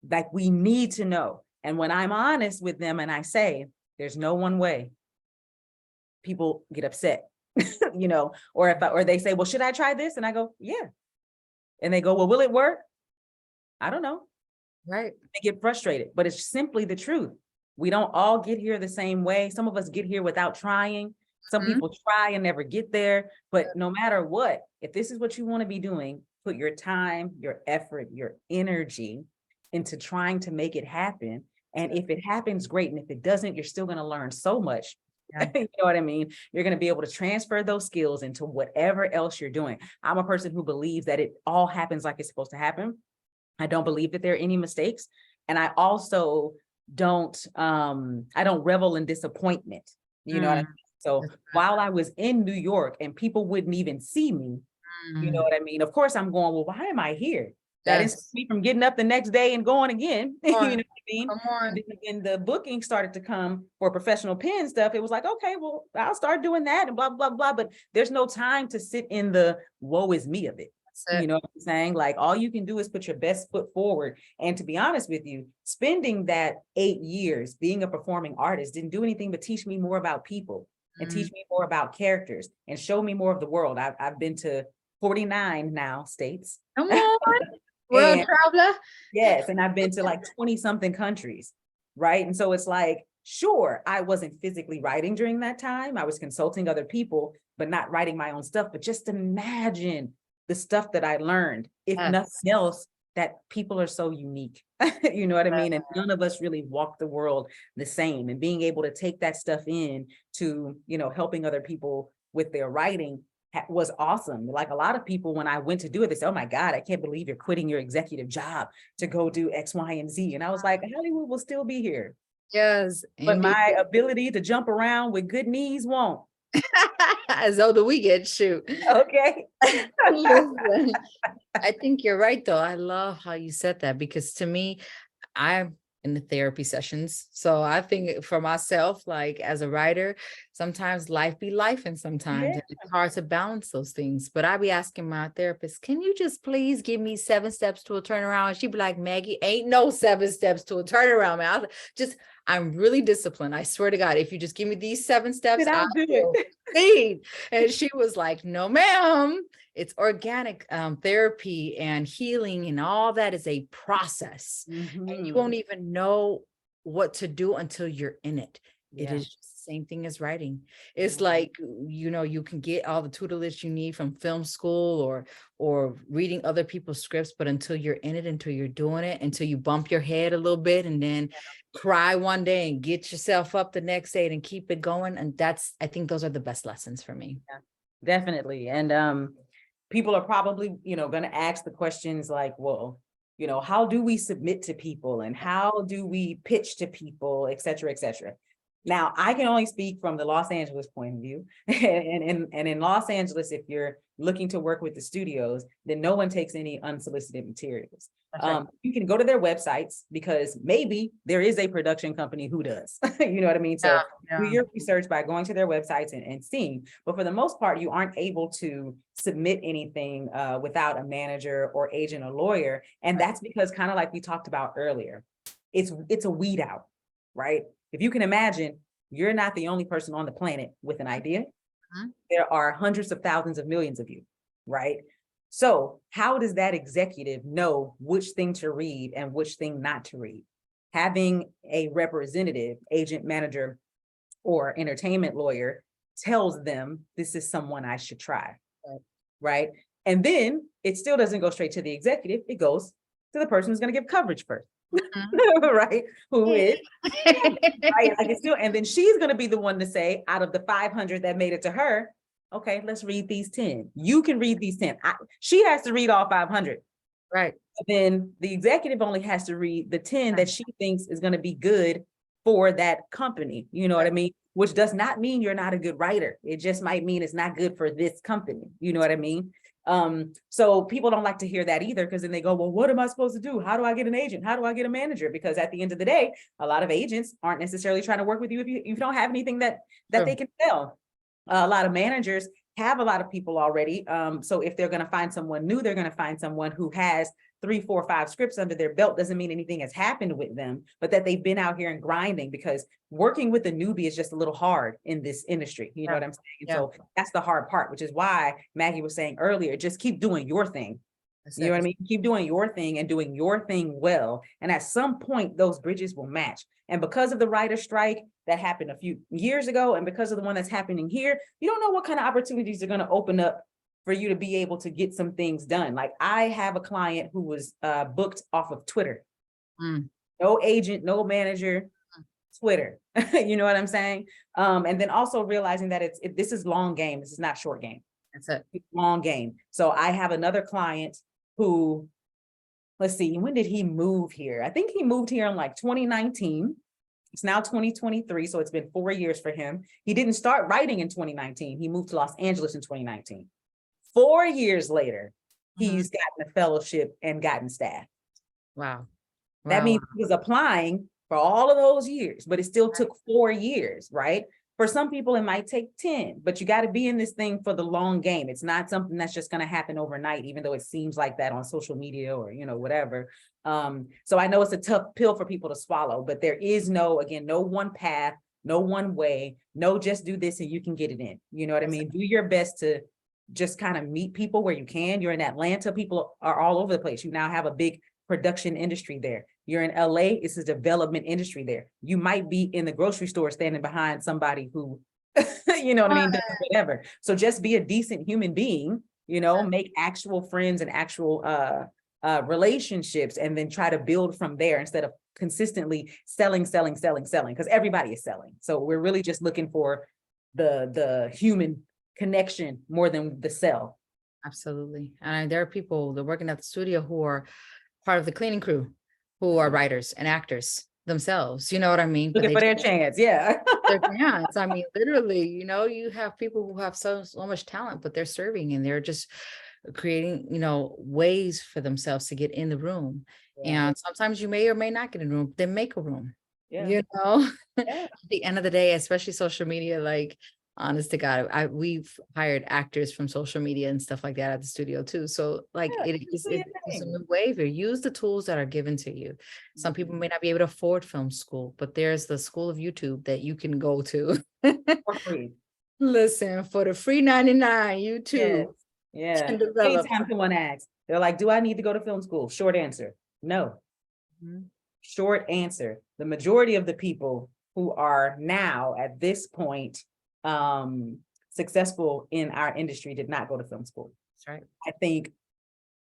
like we need to know. And when I'm honest with them and I say, there's no one way, people get upset, you know, or they say, well, should I try this? And I go, yeah. And they go, well, will it work? I don't know. Right. They get frustrated, but it's simply the truth. We don't all get here the same way. Some of us get here without trying. Some people try and never get there. But no matter what, if this is what you want to be doing, put your time, your effort, your energy into trying to make it happen. And if it happens, great. And if it doesn't, you're still going to learn so much. You know what I mean? You're going to be able to transfer those skills into whatever else you're doing. I'm a person who believes that it all happens like it's supposed to happen. I don't believe that there are any mistakes. And I also don't revel in disappointment. You know what I mean? So while I was in New York and people wouldn't even see me, you know what I mean? Of course I'm going, well, why am I here? That is me from getting up the next day and going again. You know what I mean? And then the booking started to come for professional pen stuff. It was like, okay, well, I'll start doing that and blah, blah, blah. But there's no time to sit in the woe is me of it. You know what I'm saying? Like all you can do is put your best foot forward. And to be honest with you, spending that 8 years being a performing artist didn't do anything but teach me more about people and teach me more about characters and show me more of the world. I've been to 49 now states. Come on. World traveler. Yes, and I've been to like 20 something countries, right? And so it's like, sure, I wasn't physically writing during that time. I was consulting other people, but not writing my own stuff. But just imagine the stuff that I learned, if nothing else, that people are so unique. You know what I mean? And none of us really walk the world the same. And being able to take that stuff in to, you know, helping other people with their writing was awesome. Like a lot of people, when I went to do it, they said, oh my God, I can't believe you're quitting your executive job to go do X, Y, and Z. And I was like, Hollywood will still be here. Yes. But my ability to jump around with good knees won't. As though the weekend shoot. Okay. I think you're right, though. I love how you said that, because to me, I'm in the therapy sessions. So I think for myself, like as a writer, sometimes life be life, and sometimes it's hard to balance those things. But I be asking my therapist, can you just please give me 7 steps to a turnaround? And she'd be like, Maggie, ain't no 7 steps to a turnaround, man. I'm really disciplined. I swear to God, if you just give me these 7 steps, I'll do it. And she was like, no, ma'am, it's organic therapy and healing, and all that is a process. And you won't even know what to do until you're in it. It is just the same thing as writing. It's like, you know, you can get all the tutelage you need from film school or reading other people's scripts, but until you're in it, until you're doing it, until you bump your head a little bit and then cry one day and get yourself up the next day and keep it going. And I think those are the best lessons for me. Yeah, definitely. And people are probably, you know, going to ask the questions like, well, you know, how do we submit to people, and how do we pitch to people, et cetera, et cetera. Now, I can only speak from the Los Angeles point of view. And in Los Angeles, if you're looking to work with the studios, then no one takes any unsolicited materials. Right. You can go to their websites, because maybe there is a production company who does. You know what I mean? So do your research by going to their websites and seeing. But for the most part, you aren't able to submit anything without a manager or agent or lawyer. And that's because, kind of like we talked about earlier, it's a weed out, right? If you can imagine, you're not the only person on the planet with an idea. There are hundreds of thousands of millions of you, right? So how does that executive know which thing to read and which thing not to read? Having a representative, agent, manager, or entertainment lawyer tells them this is someone I should try, right? And then it still doesn't go straight to the executive. It goes to the person who's going to give coverage first. Right? Who is right? Like it's still, and then she's going to be the one to say, out of the 500 that made it to her, okay, let's read these 10. You can read these 10. She has to read all 500. Right. Then the executive only has to read the 10 that she thinks is going to be good for that company. You know what I mean? Which does not mean you're not a good writer. It just might mean it's not good for this company. You know what I mean? So people don't like to hear that either, because then they go, well, what am I supposed to do? How do I get an agent? How do I get a manager? Because at the end of the day, a lot of agents aren't necessarily trying to work with you if you don't have anything that they can sell. A lot of managers have a lot of people already. So if they're going to find someone new, they're going to find someone who has 3, 4, 5 scripts under their belt. Doesn't mean anything has happened with them, but that they've been out here and grinding, because working with a newbie is just a little hard in this industry. You know what I'm saying? And so that's the hard part, which is why Maggie was saying earlier, just keep doing your thing. You know what I mean? Keep doing your thing and doing your thing well. And at some point, those bridges will match. And because of the writer's strike that happened a few years ago, and because of the one that's happening here, you don't know what kind of opportunities are going to open up for you to be able to get some things done. Like I have a client who was booked off of Twitter. No agent, no manager, Twitter. You know what I'm saying? And then also realizing that this is long game. This is not short game. That's it. It's long game. So I have another client who, let's see, when did he move here? I think he moved here in like 2019. It's now 2023, so it's been 4 years for him. He didn't start writing in 2019. He moved to Los Angeles in 2019. 4 years later, he's gotten a fellowship and gotten staff. Wow. That means he was applying for all of those years, but it still took 4 years, right? For some people, it might take 10, but you got to be in this thing for the long game. It's not something that's just going to happen overnight, even though it seems like that on social media or, you know, whatever. So I know it's a tough pill for people to swallow, but there is no one path, no one way, no just do this and you can get it in. You know what I mean? Do your best to just kind of meet people where you can. You're in Atlanta, people are all over the place. You now have a big production industry there. You're in LA, it's a development industry there. You might be in the grocery store standing behind somebody who, you know what I mean, does whatever. So just be a decent human being, you know, make actual friends and actual relationships, and then try to build from there instead of consistently selling, because everybody is selling. So we're really just looking for the human connection more than the sell. Absolutely. And there are people that working at the studio who are part of the cleaning crew, who are writers and actors themselves. You know what I mean? Looking for their chance. Yeah. Their chance. I mean, literally, you know, you have people who have so much talent, but they're serving and they're just creating, you know, ways for themselves to get in the room. Yeah. And sometimes you may or may not get in the room, then make a room. Yeah. You know, Yeah. at the end of the day, especially social media, like, honest to God, we've hired actors from social media and stuff like that at the studio too. So like Yeah, it's a new wave here. Use the tools that are given to you. Some people may not be able to afford film school, but there's the school of YouTube that you can go to. For free. Listen, for the free 99, YouTube. Yeah. Can develop. Anytime someone asks, they're like, do I need to go to film school? Short answer, no. Mhm. Short answer. The majority of the people who are now at this point successful in our industry did not go to film school. That's right. I think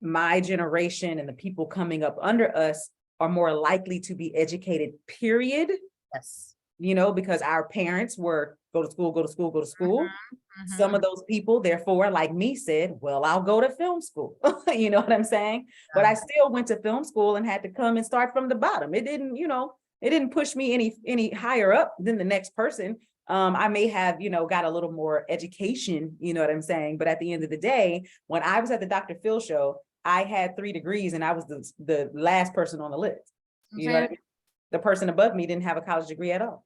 my generation and the people coming up under us are more likely to be educated, period. Yes. You know, because our parents were go to school, go to school, go to school. Mhm. Some of those people, therefore, like me, said, well, I'll go to film school. You know what I'm saying? But I still went to film school and had to come and start from the bottom. It didn't, you know, it didn't push me any higher up than the next person. I may have, you know, got a little more education, you know what I'm saying? But at the end of the day, when I was at the Dr. Phil show, I had 3 degrees and I was the last person on the list. You know what I mean? The person above me didn't have a college degree at all.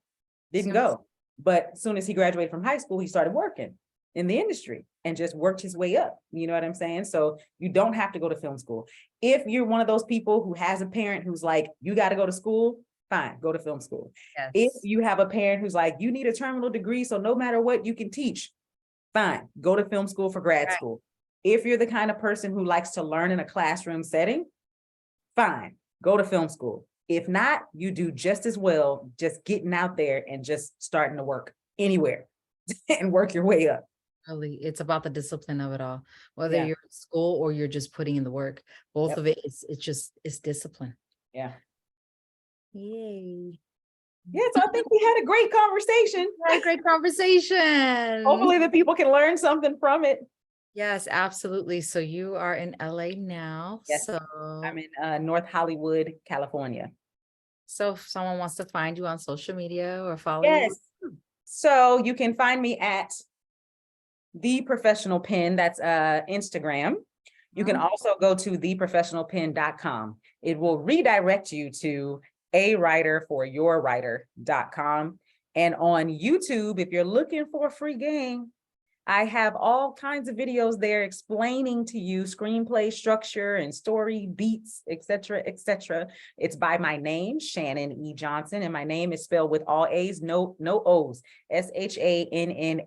Didn't go. But as soon as he graduated from high school, he started working in the industry and just worked his way up. You know what I'm saying? So you don't have to go to film school. If you're one of those people who has a parent who's like, you got to go to school, fine, go to film school. Yes. If you have a parent who's like, you need a terminal degree, so no matter what, you can teach, fine, go to film school for grad school. If you're the kind of person who likes to learn in a classroom setting, fine, go to film school. If not, you do just as well, just getting out there and just starting to work anywhere and work your way up. Really, it's about the discipline of it all. Whether Yeah. you're in school or you're just putting in the work, both Yep. of it, it's discipline. Yeah. Yay. Yeah, so I think we had a great conversation. What a great conversation. Hopefully the people can learn something from it. Yes, absolutely. So you are in LA now. Yes, So I'm in North Hollywood, California. so if someone wants to find you on social media or follow Yes. you. So you can find me at The Professional Pen. That's Instagram. You can also go to theprofessionalpen.com. It will redirect you to awriterforyourwriter.com. And on YouTube, if you're looking for a free game, I have all kinds of videos there explaining to you screenplay structure and story beats, etc., etc. It's by my name, Shannan E. Johnson, and my name is spelled with all A's, no O's, SHANNANE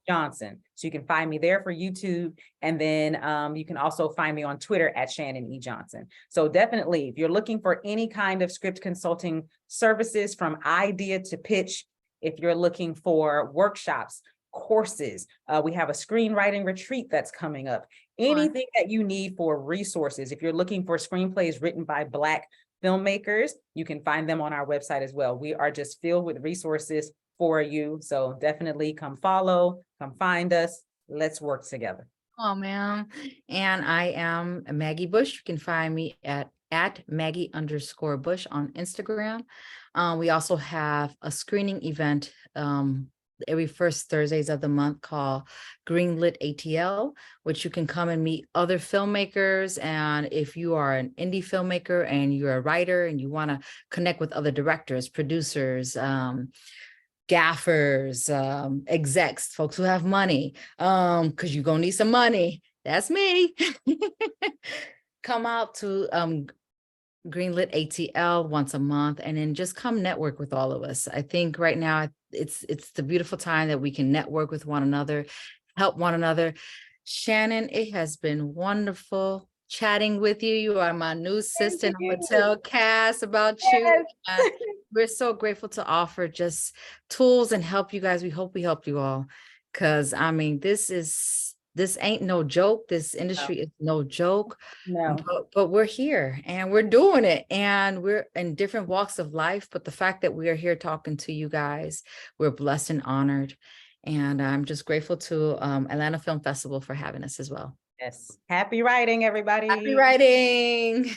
Johnson. So you can find me there for YouTube. And then you can also find me on Twitter at Shannan E. Johnson. So definitely, if you're looking for any kind of script consulting services from idea to pitch, if you're looking for workshops, courses, we have a screenwriting retreat that's coming up. Anything that you need for resources, if you're looking for screenplays written by Black filmmakers, you can find them on our website as well. We are just filled with resources for you. So definitely come follow, come find us. Let's work together. Oh, man. And I am Maggie Bush. You can find me at Maggie_Bush on Instagram. We also have a screening event every first Thursdays of the month called Greenlit ATL, which you can come and meet other filmmakers. And if you are an indie filmmaker and you're a writer and you want to connect with other directors, producers, gaffers, execs, folks who have money, because you're gonna need some money. That's me. Come out to Greenlit ATL once a month, and then just come network with all of us. I think right now it's the beautiful time that we can network with one another, help one another. Shannan, it has been wonderful chatting with you. You are my new sister. I'm gonna tell Cass about you. Yes. We're so grateful to offer just tools and help you guys. We hope we helped you all. Cause I mean, this ain't no joke. This industry is no joke. No. But we're here and we're doing it, and we're in different walks of life. But the fact that we are here talking to you guys, we're blessed and honored. And I'm just grateful to Atlanta Film Festival for having us as well. Yes. Happy writing, everybody. Happy writing.